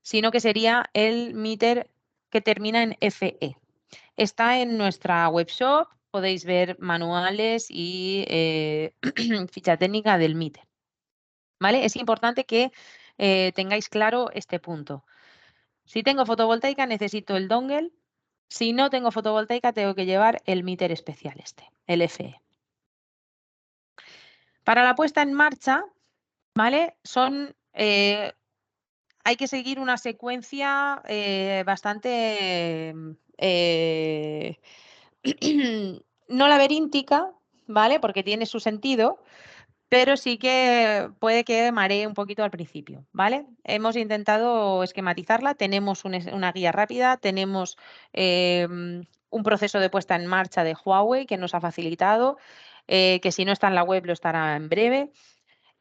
sino que sería el meter que termina en FE. Está en nuestra webshop, podéis ver manuales y ficha técnica del meter. ¿Vale? Es importante que tengáis claro este punto. Si tengo fotovoltaica, necesito el dongle. Si no tengo fotovoltaica, tengo que llevar el meter especial el FE. Para la puesta en marcha, ¿vale? Hay que seguir una secuencia bastante no laberíntica, ¿vale? Porque tiene su sentido, pero sí que puede que maree un poquito al principio, ¿vale? Hemos intentado esquematizarla, tenemos una guía rápida, tenemos un proceso de puesta en marcha de Huawei que nos ha facilitado, que si no está en la web lo estará en breve.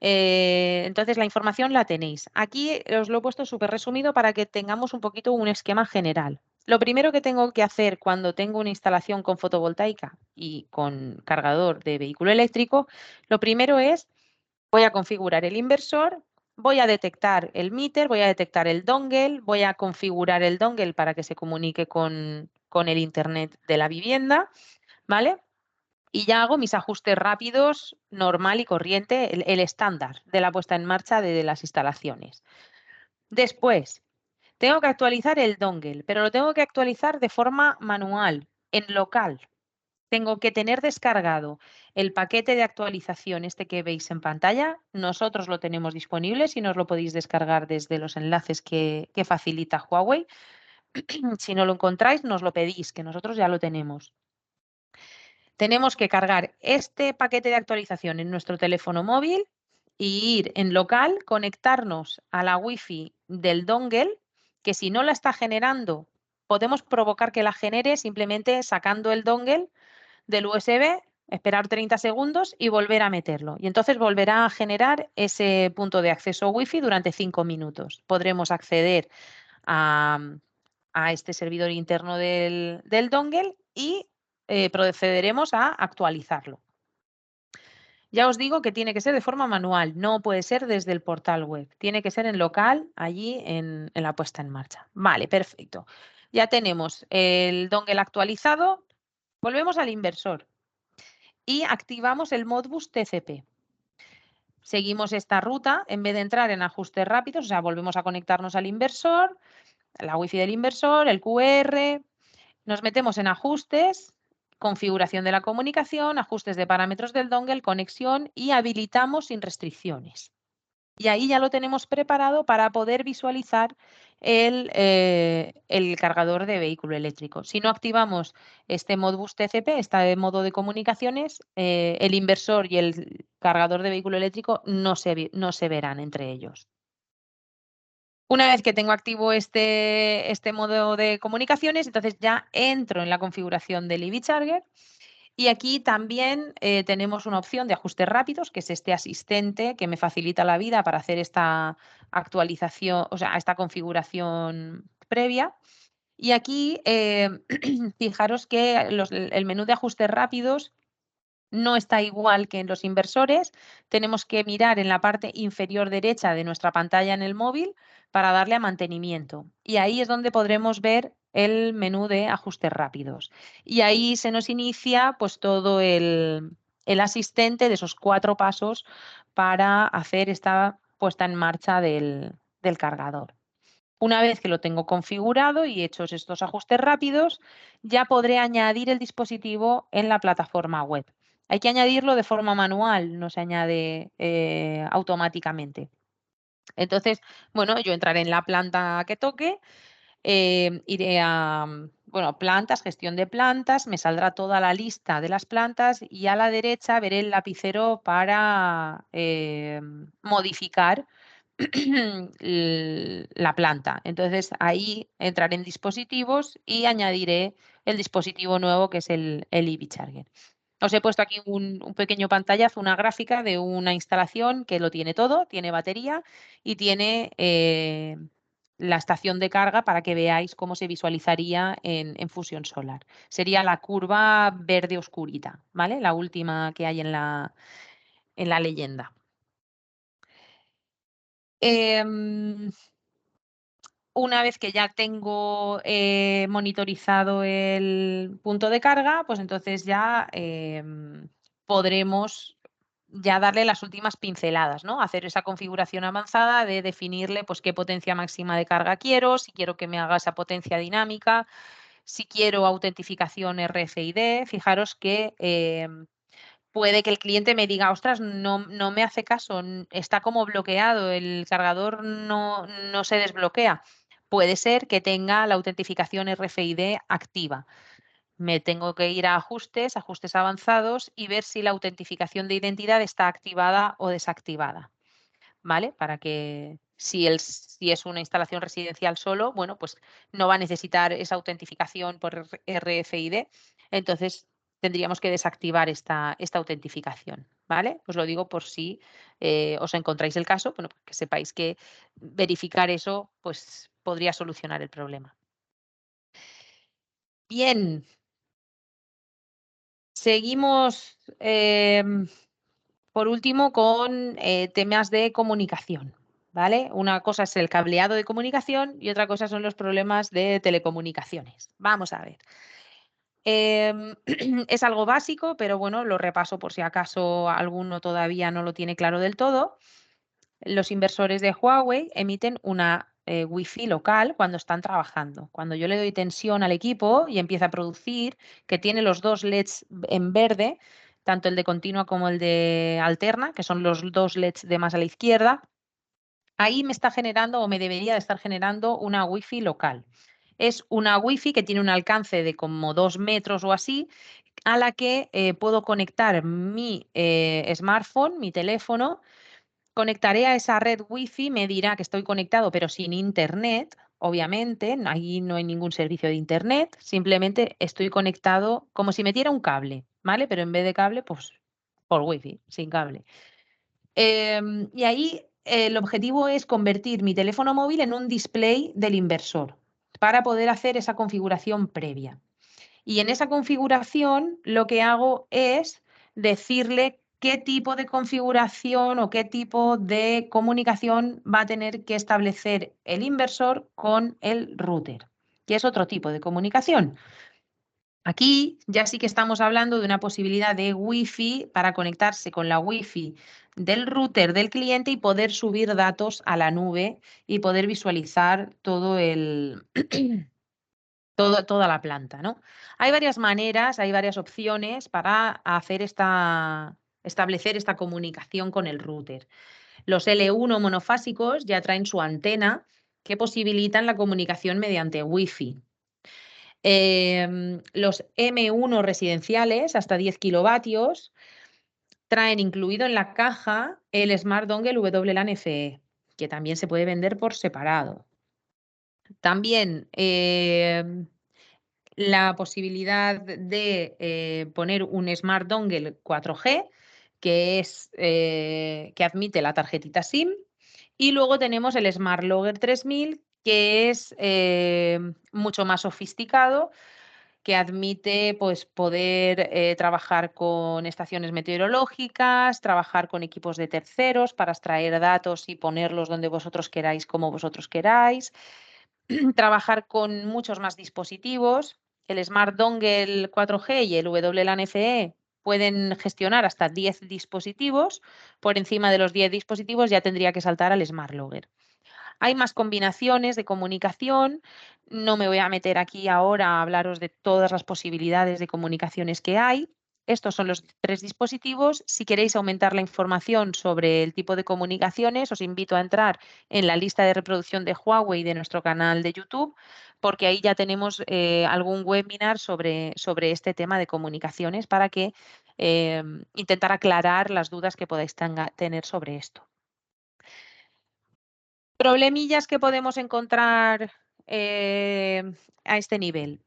Entonces la información la tenéis. Aquí os lo he puesto súper resumido para que tengamos un poquito un esquema general. Lo primero que tengo que hacer cuando tengo una instalación con fotovoltaica y con cargador de vehículo eléctrico, lo primero es, voy a configurar el inversor, voy a detectar el meter, voy a detectar el dongle, voy a configurar el dongle para que se comunique con el internet de la vivienda, ¿vale? Y ya hago mis ajustes rápidos, normal y corriente, el estándar de la puesta en marcha de las instalaciones. Después, tengo que actualizar el dongle, pero lo tengo que actualizar de forma manual, en local. Tengo que tener descargado el paquete de actualización este que veis en pantalla. Nosotros lo tenemos disponible, si no os lo podéis descargar desde los enlaces que facilita Huawei. Si no lo encontráis, nos lo pedís, que nosotros ya lo tenemos. Tenemos que cargar este paquete de actualización en nuestro teléfono móvil y ir en local, conectarnos a la Wi-Fi del dongle, que si no la está generando, podemos provocar que la genere simplemente sacando el dongle del USB, esperar 30 segundos y volver a meterlo. Y entonces volverá a generar ese punto de acceso Wi-Fi durante 5 minutos. Podremos acceder a, a este servidor interno del dongle y procederemos a actualizarlo. Ya os digo que tiene que ser de forma manual, no puede ser desde el portal web, tiene que ser en local, allí en la puesta en marcha. Vale, perfecto. Ya tenemos el dongle actualizado, volvemos al inversor y activamos el Modbus TCP. Seguimos esta ruta, en vez de entrar en ajustes rápidos, o sea, volvemos a conectarnos al inversor, la wifi del inversor, el QR, nos metemos en ajustes, configuración de la comunicación, ajustes de parámetros del dongle, conexión y habilitamos sin restricciones. Y ahí ya lo tenemos preparado para poder visualizar el cargador de vehículo eléctrico. Si no activamos este Modbus TCP, este modo de comunicaciones, el inversor y el cargador de vehículo eléctrico no se verán entre ellos. Una vez que tengo activo este modo de comunicaciones, entonces ya entro en la configuración del EV Charger y aquí también tenemos una opción de ajustes rápidos, que es este asistente que me facilita la vida para hacer esta actualización, o sea, esta configuración previa. Y aquí fijaros que el menú de ajustes rápidos no está igual que en los inversores. Tenemos que mirar en la parte inferior derecha de nuestra pantalla en el móvil para darle a mantenimiento. Y ahí es donde podremos ver el menú de ajustes rápidos. Y ahí se nos inicia pues todo el asistente de esos 4 pasos para hacer esta puesta en marcha del cargador. Una vez que lo tengo configurado y hechos estos ajustes rápidos, ya podré añadir el dispositivo en la plataforma web. Hay que añadirlo de forma manual, no se añade automáticamente. Entonces, bueno, yo entraré en la planta que toque, iré a, bueno, plantas, gestión de plantas, me saldrá toda la lista de las plantas y a la derecha veré el lapicero para modificar la planta. Entonces ahí entraré en dispositivos y añadiré el dispositivo nuevo que es el EV Charger. Os he puesto aquí un pequeño pantallazo, una gráfica de una instalación que lo tiene todo, tiene batería y tiene la estación de carga para que veáis cómo se visualizaría en fusión solar. Sería la curva verde oscurita, ¿vale? La última que hay en la leyenda. Em, Una vez que ya tengo monitorizado el punto de carga, pues entonces ya podremos ya darle las últimas pinceladas, ¿no? Hacer esa configuración avanzada de definirle pues qué potencia máxima de carga quiero, si quiero que me haga esa potencia dinámica, si quiero autentificación RFID. Fijaros que puede que el cliente me diga, ostras, no me hace caso, está como bloqueado, el cargador no se desbloquea. puede ser que tenga la autentificación RFID activa. Me tengo que ir a ajustes, ajustes avanzados y ver si la autentificación de identidad está activada o desactivada, ¿vale? Para que si es una instalación residencial solo, bueno, pues no va a necesitar esa autentificación por RFID, entonces tendríamos que desactivar esta autentificación, ¿vale? Os lo digo por si os encontráis el caso, bueno, pues que sepáis que verificar eso pues podría solucionar el problema. Bien, seguimos por último con temas de comunicación, ¿vale? Una cosa es el cableado de comunicación y otra cosa son los problemas de telecomunicaciones. Vamos a ver. Es algo básico, pero bueno, lo repaso por si acaso alguno todavía no lo tiene claro del todo. Los inversores de Huawei emiten una Wi-Fi local cuando están trabajando. Cuando yo le doy tensión al equipo y empieza a producir, que tiene los dos LEDs en verde, tanto el de continua como el de alterna, que son los dos LEDs de más a la izquierda, ahí me está generando o me debería de estar generando una Wi-Fi local. Es una Wi-Fi que tiene un alcance de como 2 metros o así, a la que puedo conectar mi smartphone, mi teléfono. Conectaré a esa red Wi-Fi, me dirá que estoy conectado, pero sin internet, obviamente, ahí no hay ningún servicio de internet, simplemente estoy conectado como si metiera un cable, ¿vale? Pero en vez de cable, pues por Wi-Fi, sin cable. Y ahí el objetivo es convertir mi teléfono móvil en un display del inversor para poder hacer esa configuración previa. Y en esa configuración lo que hago es decirle qué tipo de configuración o qué tipo de comunicación va a tener que establecer el inversor con el router, que es otro tipo de comunicación. Aquí ya sí que estamos hablando de una posibilidad de Wi-Fi para conectarse con la Wi-Fi del router del cliente y poder subir datos a la nube y poder visualizar todo el, toda la planta, ¿no? Hay varias maneras, hay varias opciones para establecer esta comunicación con el router. Los L1 monofásicos ya traen su antena que posibilitan la comunicación mediante Wi-Fi. Los M1 residenciales, hasta 10 kilovatios, traen incluido en la caja el Smart Dongle WLAN FE, que también se puede vender por separado. También la posibilidad de poner un Smart Dongle 4G, que admite la tarjetita SIM. Y luego tenemos el Smart Logger 3000, que es mucho más sofisticado, que admite pues, poder trabajar con estaciones meteorológicas, trabajar con equipos de terceros para extraer datos y ponerlos donde vosotros queráis, como vosotros queráis, trabajar con muchos más dispositivos. El Smart Dongle 4G y el WLAN FE pueden gestionar hasta 10 dispositivos. Por encima de los 10 dispositivos ya tendría que saltar al Smart Logger. Hay más combinaciones de comunicación. No me voy a meter aquí ahora a hablaros de todas las posibilidades de comunicaciones que hay. Estos son los 3 dispositivos. Si queréis aumentar la información sobre el tipo de comunicaciones, os invito a entrar en la lista de reproducción de Huawei de nuestro canal de YouTube, porque ahí ya tenemos algún webinar sobre este tema de comunicaciones para que intentar aclarar las dudas que podáis tener sobre esto. Problemillas que podemos encontrar a este nivel.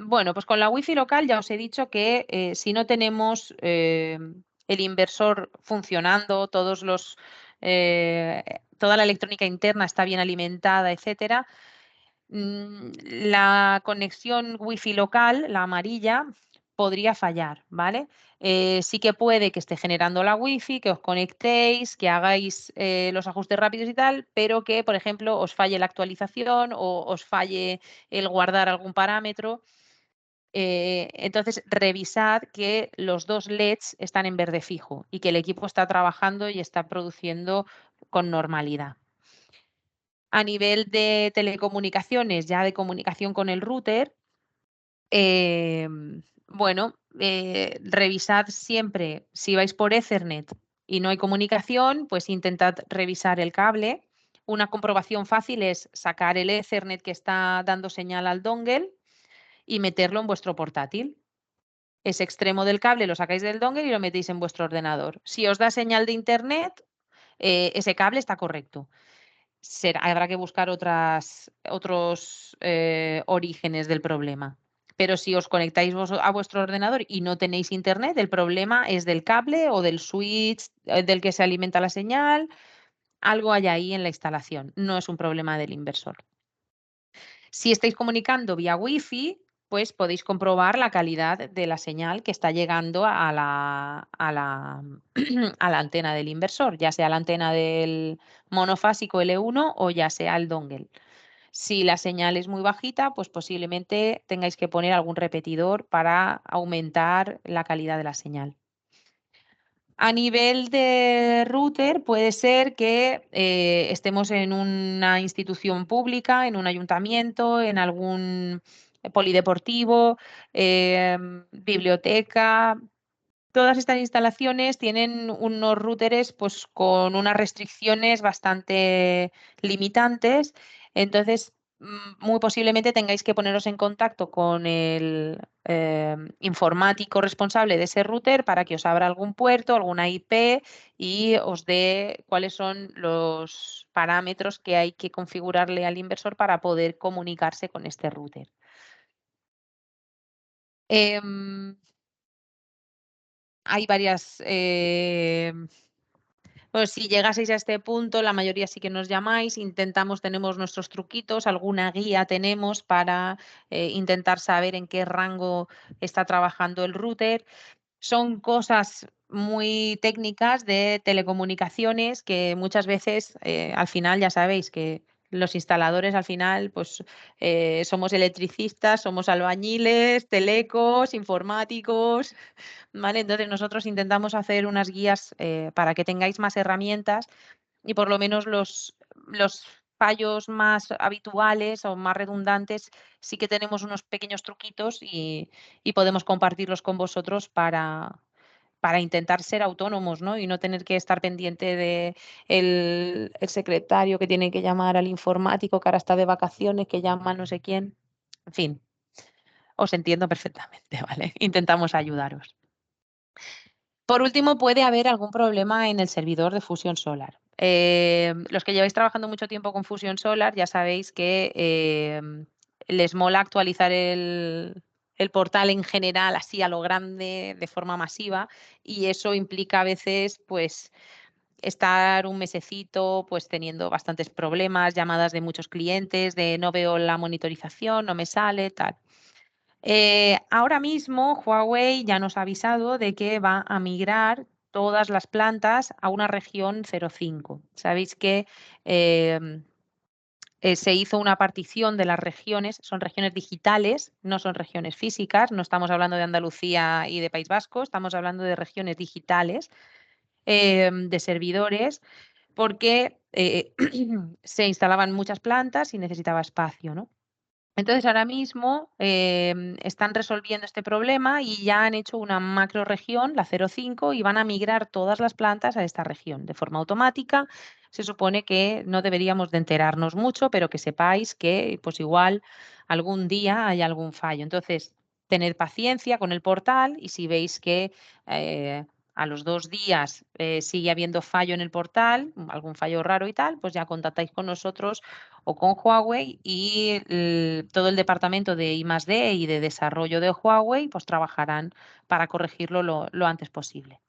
Bueno, pues con la Wi-Fi local ya os he dicho que si no tenemos el inversor funcionando, toda la electrónica interna está bien alimentada, etcétera, la conexión Wi-Fi local, la amarilla, podría fallar, ¿vale? Sí que puede que esté generando la Wi-Fi, que os conectéis, que hagáis los ajustes rápidos y tal, pero que, por ejemplo, os falle la actualización o os falle el guardar algún parámetro. Entonces, revisad que los dos LEDs están en verde fijo y que el equipo está trabajando y está produciendo con normalidad. A nivel de telecomunicaciones, ya de comunicación con el router, bueno, revisad siempre, si vais por Ethernet y no hay comunicación, pues intentad revisar el cable. Una comprobación fácil es sacar el Ethernet que está dando señal al dongle y meterlo en vuestro portátil. Ese extremo del cable lo sacáis del dongle y lo metéis en vuestro ordenador. Si os da señal de internet, ese cable está correcto. Habrá que buscar otros orígenes del problema. Pero si os conectáis a vuestro ordenador y no tenéis internet, el problema es del cable o del switch del que se alimenta la señal. Algo hay ahí en la instalación, no es un problema del inversor. Si estáis comunicando vía Wi-Fi, pues podéis comprobar la calidad de la señal que está llegando a la antena del inversor, ya sea la antena del monofásico L1 o ya sea el dongle. Si la señal es muy bajita, pues posiblemente tengáis que poner algún repetidor para aumentar la calidad de la señal. A nivel de router, puede ser que estemos en una institución pública, en un ayuntamiento, en algún polideportivo, biblioteca. Todas estas instalaciones tienen unos routers pues, con unas restricciones bastante limitantes. Entonces, muy posiblemente tengáis que poneros en contacto con el informático responsable de ese router para que os abra algún puerto, alguna IP y os dé cuáles son los parámetros que hay que configurarle al inversor para poder comunicarse con este router. Em, Hay varias pues si llegaseis a este punto, la mayoría sí que nos llamáis, tenemos nuestros truquitos, alguna guía tenemos para intentar saber en qué rango está trabajando el router. Son cosas muy técnicas de telecomunicaciones que muchas veces, al final, ya sabéis que los instaladores al final, pues somos electricistas, somos albañiles, telecos, informáticos, ¿vale? Entonces nosotros intentamos hacer unas guías para que tengáis más herramientas y por lo menos los fallos más habituales o más redundantes sí que tenemos unos pequeños truquitos y podemos compartirlos con vosotros para intentar ser autónomos, ¿no? Y no tener que estar pendiente de el secretario que tiene que llamar al informático que ahora está de vacaciones, que llama a no sé quién. En fin, os entiendo perfectamente, ¿vale? Intentamos ayudaros. Por último, puede haber algún problema en el servidor de Fusion Solar. Los que lleváis trabajando mucho tiempo con Fusion Solar ya sabéis que les mola actualizar el portal en general así a lo grande, de forma masiva, y eso implica a veces pues estar un mesecito pues teniendo bastantes problemas, llamadas de muchos clientes, de no veo la monitorización, no me sale, tal. Ahora mismo Huawei ya nos ha avisado de que va a migrar todas las plantas a una región 0,5. Sabéis que se hizo una partición de las regiones, son regiones digitales, no son regiones físicas, no estamos hablando de Andalucía y de País Vasco, estamos hablando de regiones digitales, de servidores, porque se instalaban muchas plantas y necesitaba espacio, ¿no? Entonces, ahora mismo están resolviendo este problema y ya han hecho una macrorregión, la 0,5, y van a migrar todas las plantas a esta región de forma automática. Se supone que no deberíamos de enterarnos mucho, pero que sepáis que pues igual algún día hay algún fallo. Entonces, tened paciencia con el portal y si veis que a los 2 días sigue habiendo fallo en el portal, algún fallo raro y tal, pues ya contactáis con nosotros o con Huawei y todo el departamento de I+D y de desarrollo de Huawei pues trabajarán para corregirlo lo antes posible.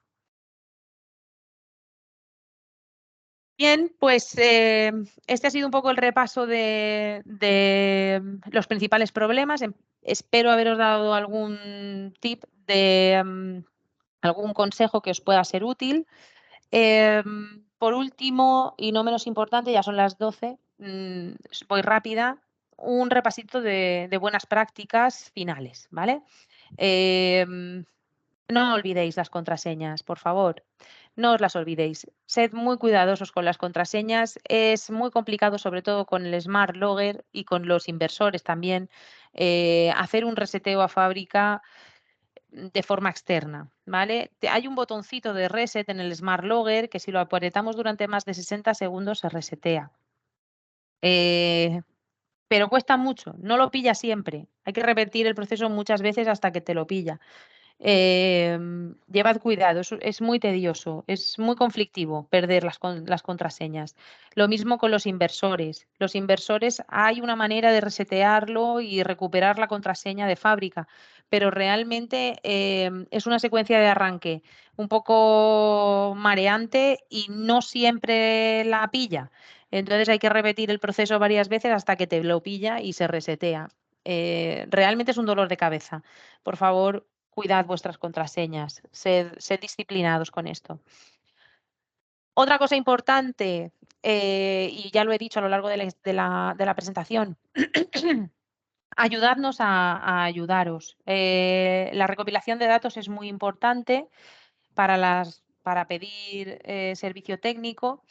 Bien, pues este ha sido un poco el repaso de los principales problemas. Espero haberos dado algún tip de algún consejo que os pueda ser útil. Por último, y no menos importante, ya son las 12, voy rápida, un repasito de buenas prácticas finales, ¿vale? Em, no olvidéis las contraseñas, por favor. No os las olvidéis. Sed muy cuidadosos con las contraseñas. Es muy complicado, sobre todo con el Smart Logger y con los inversores también, hacer un reseteo a fábrica de forma externa, ¿vale? Hay un botoncito de reset en el Smart Logger que si lo apretamos durante más de 60 segundos se resetea. pero cuesta mucho, no lo pilla siempre. Hay que repetir el proceso muchas veces hasta que te lo pilla. Llevad cuidado, es muy tedioso, es muy conflictivo perder las contraseñas. Lo mismo con los inversores. Los inversores hay una manera de resetearlo y recuperar la contraseña de fábrica, pero realmente es una secuencia de arranque un poco mareante y no siempre la pilla. Entonces hay que repetir el proceso varias veces hasta que te lo pilla y se resetea. Realmente es un dolor de cabeza. Por favor, cuidad vuestras contraseñas, sed disciplinados con esto. Otra cosa importante, y ya lo he dicho a lo largo de la presentación, ayudadnos a ayudaros. La recopilación de datos es muy importante para pedir servicio técnico.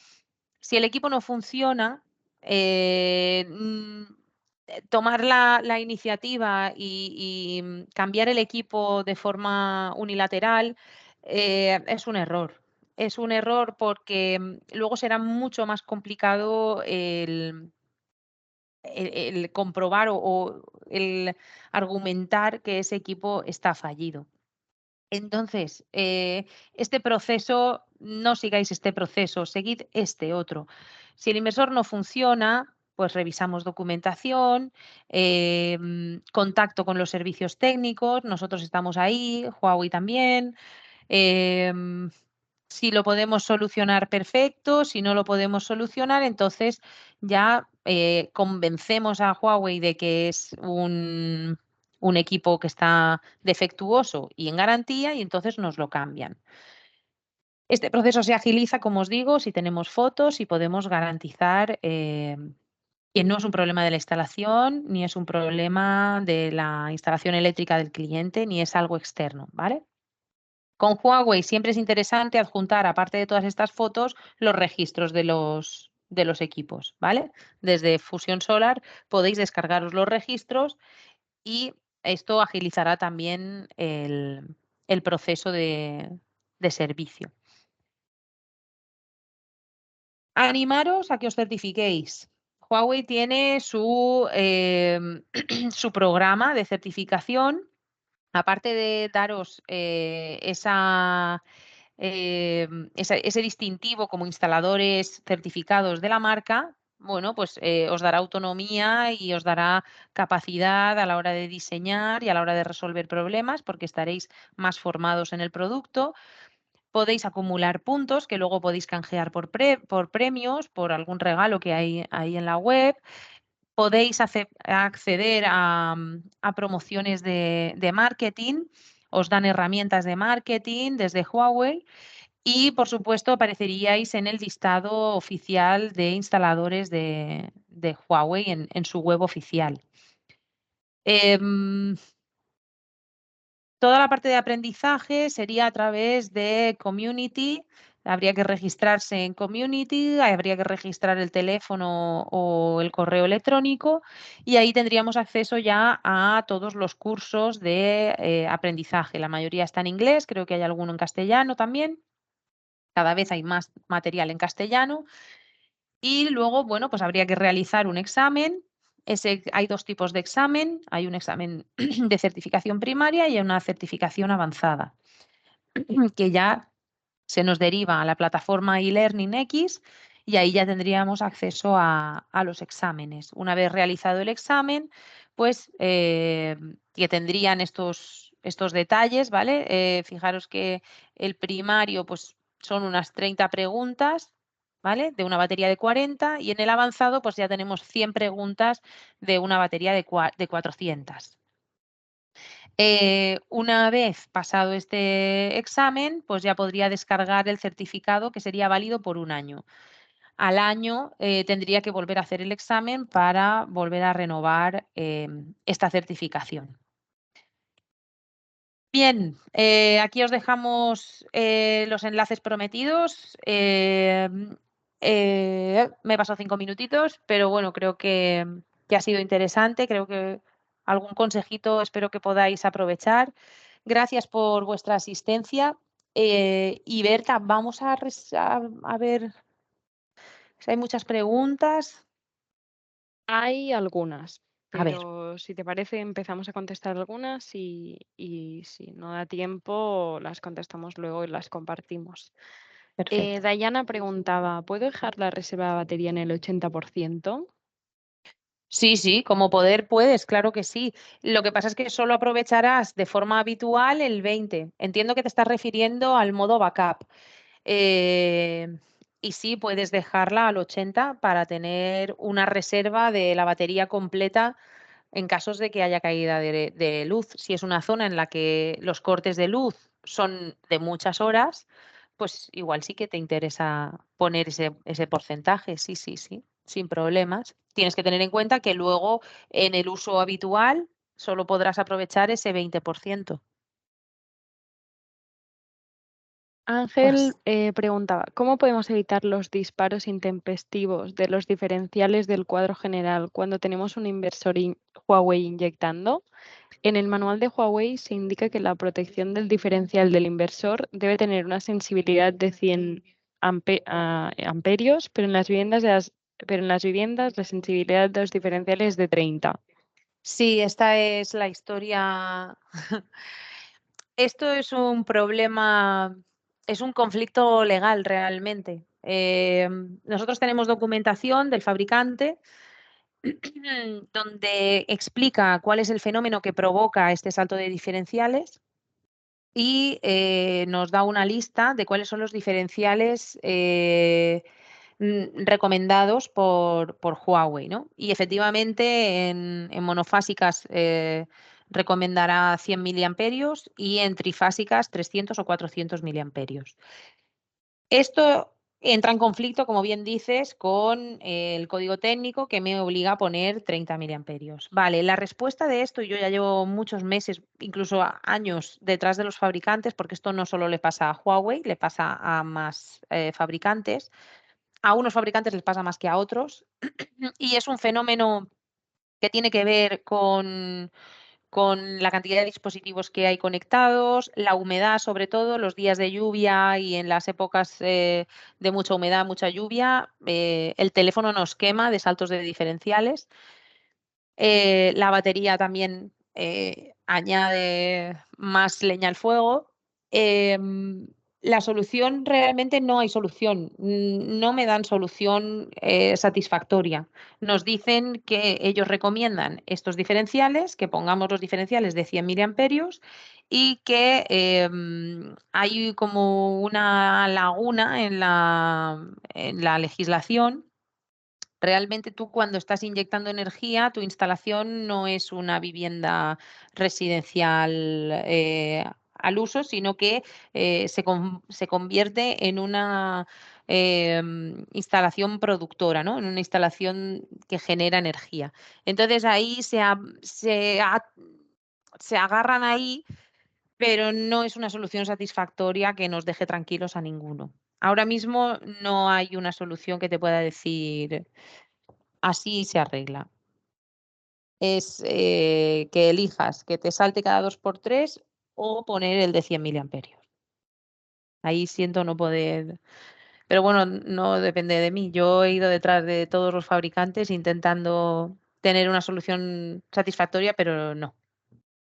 Si el equipo no funciona, tomar la iniciativa y cambiar el equipo de forma unilateral es un error. Es un error porque luego será mucho más complicado el comprobar o el argumentar que ese equipo está fallido. Entonces, este proceso, no sigáis este proceso, seguid este otro. Si el inversor no funciona, pues revisamos documentación, contacto con los servicios técnicos, nosotros estamos ahí, Huawei también. em, si lo podemos solucionar, perfecto. Si no lo podemos solucionar, entonces ya convencemos a Huawei de que es un equipo que está defectuoso y en garantía y entonces nos lo cambian. Este proceso se agiliza, como os digo, si tenemos fotos y podemos garantizar que no es un problema de la instalación, ni es un problema de la instalación eléctrica del cliente, ni es algo externo, ¿vale? Con Huawei siempre es interesante adjuntar, aparte de todas estas fotos, los registros de los equipos, ¿vale? Desde Fusion Solar podéis descargaros los registros y esto agilizará también el proceso de servicio. Animaros a que os certifiquéis. Huawei tiene su programa de certificación. Aparte de daros ese distintivo como instaladores certificados de la marca, bueno, pues os dará autonomía y os dará capacidad a la hora de diseñar y a la hora de resolver problemas porque estaréis más formados en el producto. Podéis acumular puntos que luego podéis canjear por premios, por algún regalo que hay ahí en la web. Podéis acceder a promociones de marketing, os dan herramientas de marketing desde Huawei y, por supuesto, apareceríais en el listado oficial de instaladores de Huawei en su web oficial. Em, Toda la parte de aprendizaje sería a través de Community. Habría que registrarse en Community, habría que registrar el teléfono o el correo electrónico y ahí tendríamos acceso ya a todos los cursos de aprendizaje. La mayoría está en inglés, creo que hay alguno en castellano también. Cada vez hay más material en castellano. Y luego, bueno, pues habría que realizar un examen. Hay dos tipos de examen. Hay un examen de certificación primaria y una certificación avanzada, que ya se nos deriva a la plataforma eLearning X y ahí ya tendríamos acceso a los exámenes. Una vez realizado el examen, pues que tendrían estos detalles, ¿vale? Fijaros que el primario pues son unas 30 preguntas, ¿vale? De una batería de 40 y en el avanzado pues ya tenemos 100 preguntas de una batería de 400. Una vez pasado este examen, pues ya podría descargar el certificado que sería válido por un año. Al año tendría que volver a hacer el examen para volver a renovar esta certificación. Bien, aquí os dejamos los enlaces prometidos. Me he pasado 5 minutitos, pero bueno, creo que ha sido interesante. Creo que algún consejito espero que podáis aprovechar. Gracias por vuestra asistencia. Y Berta, vamos a ver si hay muchas preguntas. Hay algunas, A ver, pero si te parece empezamos a contestar algunas y si no da tiempo las contestamos luego y las compartimos. perfecto. Dayana preguntaba, ¿puedo dejar la reserva de batería en el 80%? Sí, sí, como poder puedes, claro que sí. Lo que pasa es que solo aprovecharás de forma habitual el 20. Entiendo que te estás refiriendo al modo backup. Eh, y sí, puedes dejarla al 80 para tener una reserva de la batería completa en casos de que haya caída de luz. Si es una zona en la que los cortes de luz son de muchas horas, pues igual sí que te interesa poner ese porcentaje. Sí, sí, sí, sin problemas. Tienes que tener en cuenta que luego en el uso habitual solo podrás aprovechar ese 20%. Ángel preguntaba, ¿cómo podemos evitar los disparos intempestivos de los diferenciales del cuadro general cuando tenemos un inversor Huawei inyectando? En el manual de Huawei se indica que la protección del diferencial del inversor debe tener una sensibilidad de 100 amperios, pero en las viviendas la sensibilidad de los diferenciales es de 30. Sí, esta es la historia. Esto es un problema, es un conflicto legal realmente. Nosotros tenemos documentación del fabricante donde explica cuál es el fenómeno que provoca este salto de diferenciales y nos da una lista de cuáles son los diferenciales recomendados por Huawei, ¿no? Y efectivamente en monofásicas recomendará 100 miliamperios y en trifásicas 300 o 400 miliamperios. Esto entra en conflicto, como bien dices, con el código técnico que me obliga a poner 30 miliamperios. Vale, la respuesta de esto, y yo ya llevo muchos meses, incluso años detrás de los fabricantes, porque esto no solo le pasa a Huawei, le pasa a más fabricantes. A unos fabricantes les pasa más que a otros y es un fenómeno que tiene que ver con la cantidad de dispositivos que hay conectados, la humedad, sobre todo, los días de lluvia y en las épocas de mucha humedad, mucha lluvia, el teléfono nos quema de saltos de diferenciales. La batería también añade más leña al fuego. Em, la solución, realmente no hay solución. No me dan solución satisfactoria. Nos dicen que ellos recomiendan estos diferenciales, que pongamos los diferenciales de 100 miliamperios y que hay como una laguna en la legislación. Realmente tú cuando estás inyectando energía, tu instalación no es una vivienda residencial al uso, sino que se convierte en una instalación productora, ¿no? En una instalación que genera energía. Entonces ahí se agarran ahí, pero no es una solución satisfactoria que nos deje tranquilos a ninguno. Ahora mismo no hay una solución que te pueda decir así se arregla. Es que elijas que te salte cada 2 por 3 o poner el de 100 miliamperios. Ahí siento no poder, pero bueno, no depende de mí. Yo he ido detrás de todos los fabricantes intentando tener una solución satisfactoria, pero no.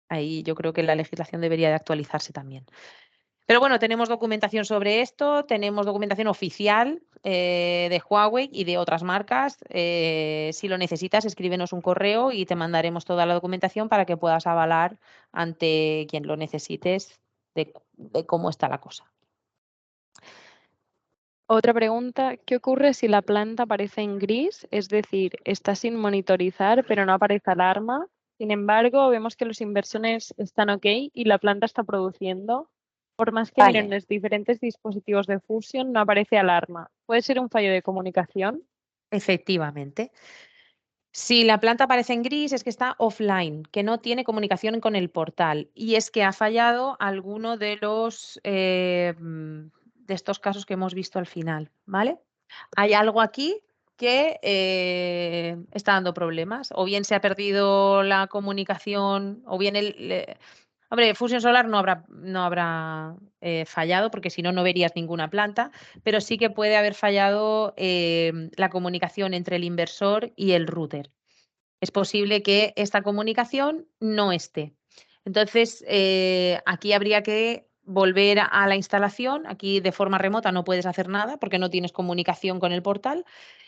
Ahí yo creo que la legislación debería de actualizarse también. Pero bueno, tenemos documentación sobre esto, tenemos documentación oficial de Huawei y de otras marcas. Si lo necesitas, escríbenos un correo y te mandaremos toda la documentación para que puedas avalar ante quien lo necesites de cómo está la cosa. Otra pregunta, ¿qué ocurre si la planta aparece en gris? Es decir, está sin monitorizar, pero no aparece alarma. Sin embargo, vemos que los inversores están ok y la planta está produciendo. Por más que miren Vale. los diferentes dispositivos de fusión, no aparece alarma. ¿Puede ser un fallo de comunicación? Efectivamente. Si la planta aparece en gris es que está offline, que no tiene comunicación con el portal y es que ha fallado alguno de estos casos que hemos visto al final, ¿vale? Hay algo aquí que está dando problemas, o bien se ha perdido la comunicación, o bien hombre, Fusion Solar no habrá fallado, porque si no, no verías ninguna planta, pero sí que puede haber fallado la comunicación entre el inversor y el router. es posible que esta comunicación no esté. Entonces, aquí habría que volver a la instalación. Aquí de forma remota no puedes hacer nada porque no tienes comunicación con el portal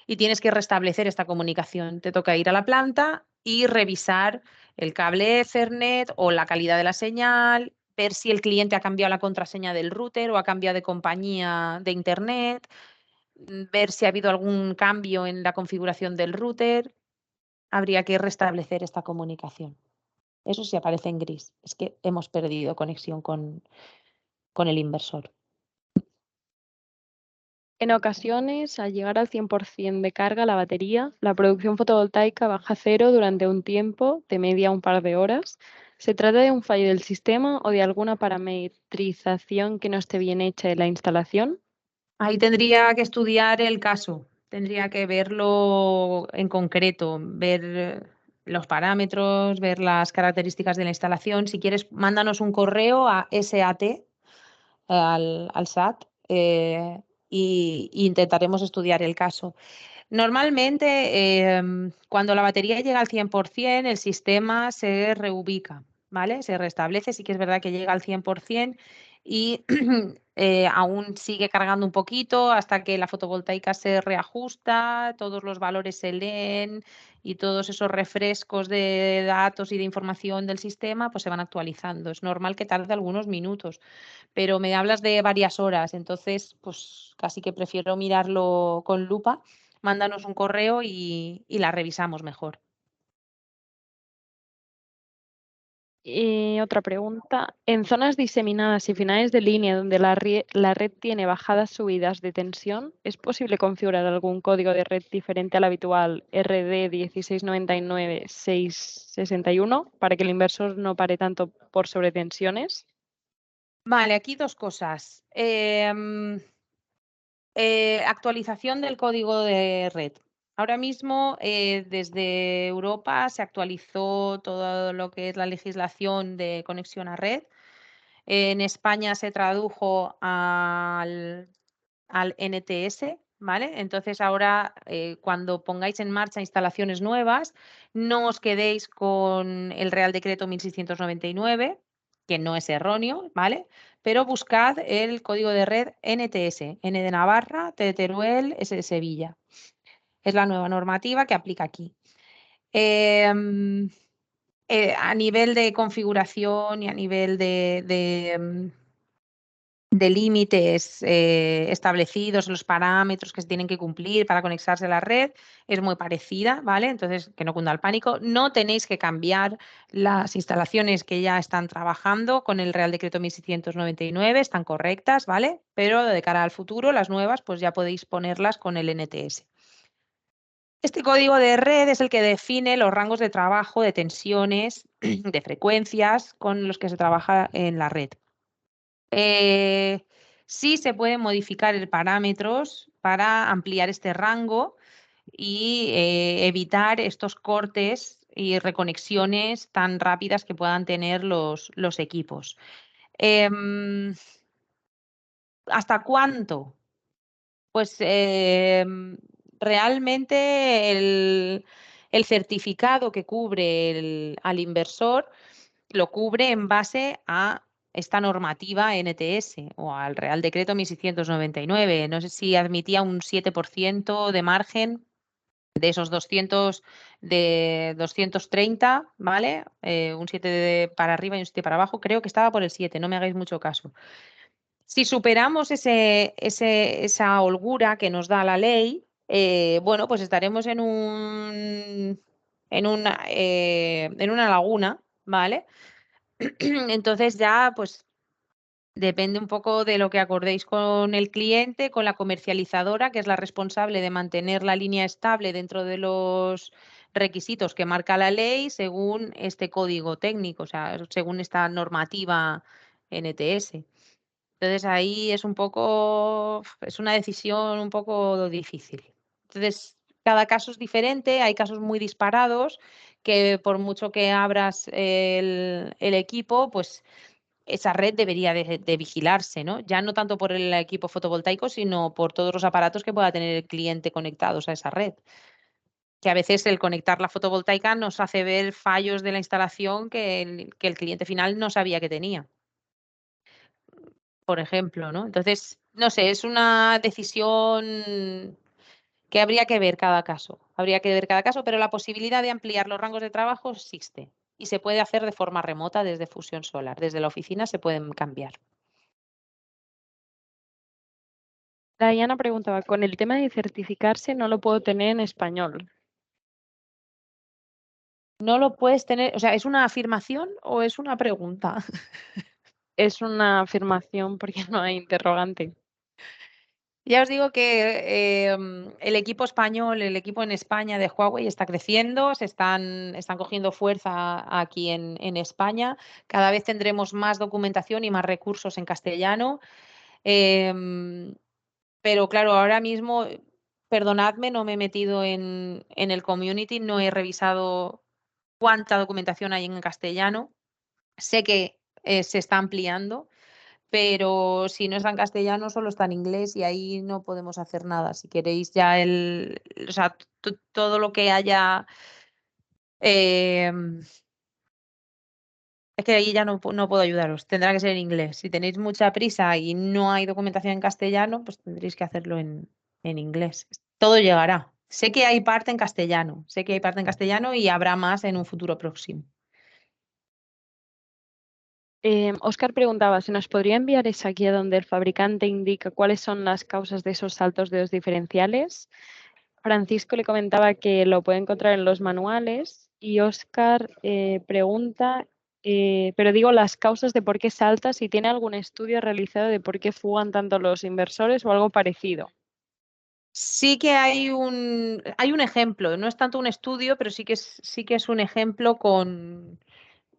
y tienes que restablecer esta comunicación. Te toca ir a la planta y revisar el cable Ethernet o la calidad de la señal, ver si el cliente ha cambiado la contraseña del router o ha cambiado de compañía de internet, ver si ha habido algún cambio en la configuración del router. Habría que restablecer esta comunicación. Eso sí aparece en gris. Es que hemos perdido conexión con el inversor. En ocasiones, al llegar al 100% de carga la batería, la producción fotovoltaica baja a cero durante un tiempo, de media un par de horas. ¿Se trata de un fallo del sistema o de alguna parametrización que no esté bien hecha en la instalación? Ahí tendría que estudiar el caso, tendría que verlo en concreto, ver los parámetros, ver las características de la instalación. Si quieres, mándanos un correo a SAT, al SAT, y intentaremos estudiar el caso. Normalmente, cuando la batería llega al 100%, el sistema se reubica, ¿vale? Se restablece, sí que es verdad que llega al 100% y aún sigue cargando un poquito hasta que la fotovoltaica se reajusta, todos los valores se leen y todos esos refrescos de datos y de información del sistema, pues se van actualizando. Es normal que tarde algunos minutos, pero me hablas de varias horas, entonces, pues casi que prefiero mirarlo con lupa. Mándanos un correo y la revisamos mejor. Y otra pregunta. En zonas diseminadas y finales de línea donde la red tiene bajadas subidas de tensión, ¿es posible configurar algún código de red diferente al habitual RD 1699-661 para que el inversor no pare tanto por sobretensiones? Vale, aquí dos cosas. Actualización del código de red. Ahora mismo, desde Europa se actualizó todo lo que es la legislación de conexión a red. En España se tradujo al NTS, ¿vale? Entonces ahora, cuando pongáis en marcha instalaciones nuevas, no os quedéis con el Real Decreto 1699, que no es erróneo, ¿vale? Pero buscad el código de red NTS, N de Navarra, T de Teruel, S de Sevilla. Es la nueva normativa que aplica aquí. A nivel de configuración y a nivel de límites establecidos, los parámetros que se tienen que cumplir para conectarse a la red, es muy parecida, ¿vale? Entonces, que no cunda el pánico. No tenéis que cambiar las instalaciones que ya están trabajando con el Real Decreto 1699, están correctas, ¿vale? Pero de cara al futuro, las nuevas, pues ya podéis ponerlas con el NTS. Este código de red es el que define los rangos de trabajo, de tensiones, de frecuencias con los que se trabaja en la red. Sí se pueden modificar parámetros para ampliar este rango y evitar estos cortes y reconexiones tan rápidas que puedan tener los equipos. ¿Hasta cuánto? Pues realmente el certificado que cubre al inversor lo cubre en base a esta normativa NTS o al Real Decreto 1699. No sé si admitía un 7% de margen de esos 230, ¿vale? Un 7 para arriba y un 7 para abajo. Creo que estaba por el 7, no me hagáis mucho caso. Si superamos esa holgura que nos da la ley, bueno, pues estaremos en una laguna, ¿vale? Entonces ya, pues depende un poco de lo que acordéis con el cliente, con la comercializadora, que es la responsable de mantener la línea estable dentro de los requisitos que marca la ley según este código técnico, o sea, según esta normativa NTS. Entonces ahí es una decisión un poco difícil. Entonces, cada caso es diferente, hay casos muy disparados que por mucho que abras el equipo, pues esa red debería de vigilarse, ¿no? Ya no tanto por el equipo fotovoltaico, sino por todos los aparatos que pueda tener el cliente conectados a esa red. que a veces el conectar la fotovoltaica nos hace ver fallos de la instalación que el cliente final no sabía que tenía, por ejemplo, ¿no? Entonces, no sé, es una decisión que habría que ver cada caso. Habría que ver cada caso, pero la posibilidad de ampliar los rangos de trabajo existe y se puede hacer de forma remota desde Fusión Solar. Desde la oficina se pueden cambiar. Diana preguntaba, con el tema de certificarse no lo puedo tener en español. No lo puedes tener, o sea, ¿es una afirmación o es una pregunta? Es una afirmación porque no hay interrogante. Ya os digo que el equipo español, el equipo en España de Huawei está creciendo, están cogiendo fuerza aquí en España. Cada vez tendremos más documentación y más recursos en castellano. Em, pero claro, ahora mismo, perdonadme, no me he metido en el community, no he revisado cuánta documentación hay en castellano. Sé que se está ampliando, pero si no está en castellano, solo está en inglés y ahí no podemos hacer nada. Si queréis ya o sea, todo lo que haya, em, es que ahí ya no puedo ayudaros. Tendrá que ser en inglés. Si tenéis mucha prisa y no hay documentación en castellano, pues tendréis que hacerlo en inglés. Todo llegará. Sé que hay parte en castellano, sé que hay parte en castellano y habrá más en un futuro próximo. Óscar preguntaba, ¿se nos podría enviar esa guía donde el fabricante indica cuáles son las causas de esos saltos de los diferenciales? Francisco le comentaba que lo puede encontrar en los manuales y Óscar pregunta, pero digo las causas de por qué salta, si tiene algún estudio realizado de por qué fugan tanto los inversores o algo parecido. Sí que hay un ejemplo, no es tanto un estudio, pero sí que es un ejemplo con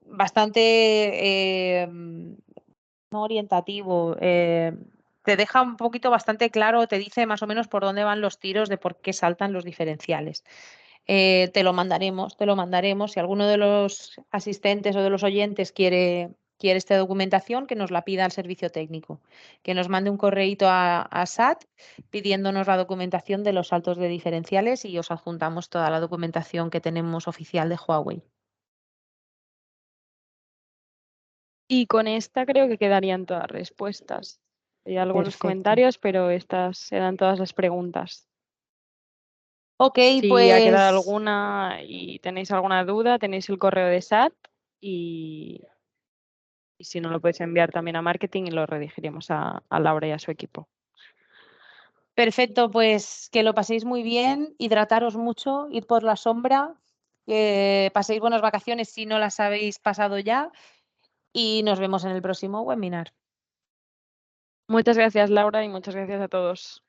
bastante no orientativo. Te deja un poquito bastante claro, te dice más o menos por dónde van los tiros de por qué saltan los diferenciales. Te lo mandaremos, te lo mandaremos. Si alguno de los asistentes o de los oyentes quiere esta documentación, que nos la pida al servicio técnico, que nos mande un correíto a SAT pidiéndonos la documentación de los saltos de diferenciales y os adjuntamos toda la documentación que tenemos oficial de Huawei. Y con esta creo que quedarían todas las respuestas. Hay algunos Perfecto. comentarios, pero estas eran todas las preguntas. Ok, Si ha quedado pues alguna y tenéis alguna duda, tenéis el correo de SAT y si no lo podéis enviar también a marketing y lo redirigiremos a Laura y a su equipo. perfecto, pues que lo paséis muy bien, hidrataros mucho, id por la sombra, que paséis buenas vacaciones si no las habéis pasado ya y nos vemos en el próximo webinar. Muchas gracias, Laura, y muchas gracias a todos.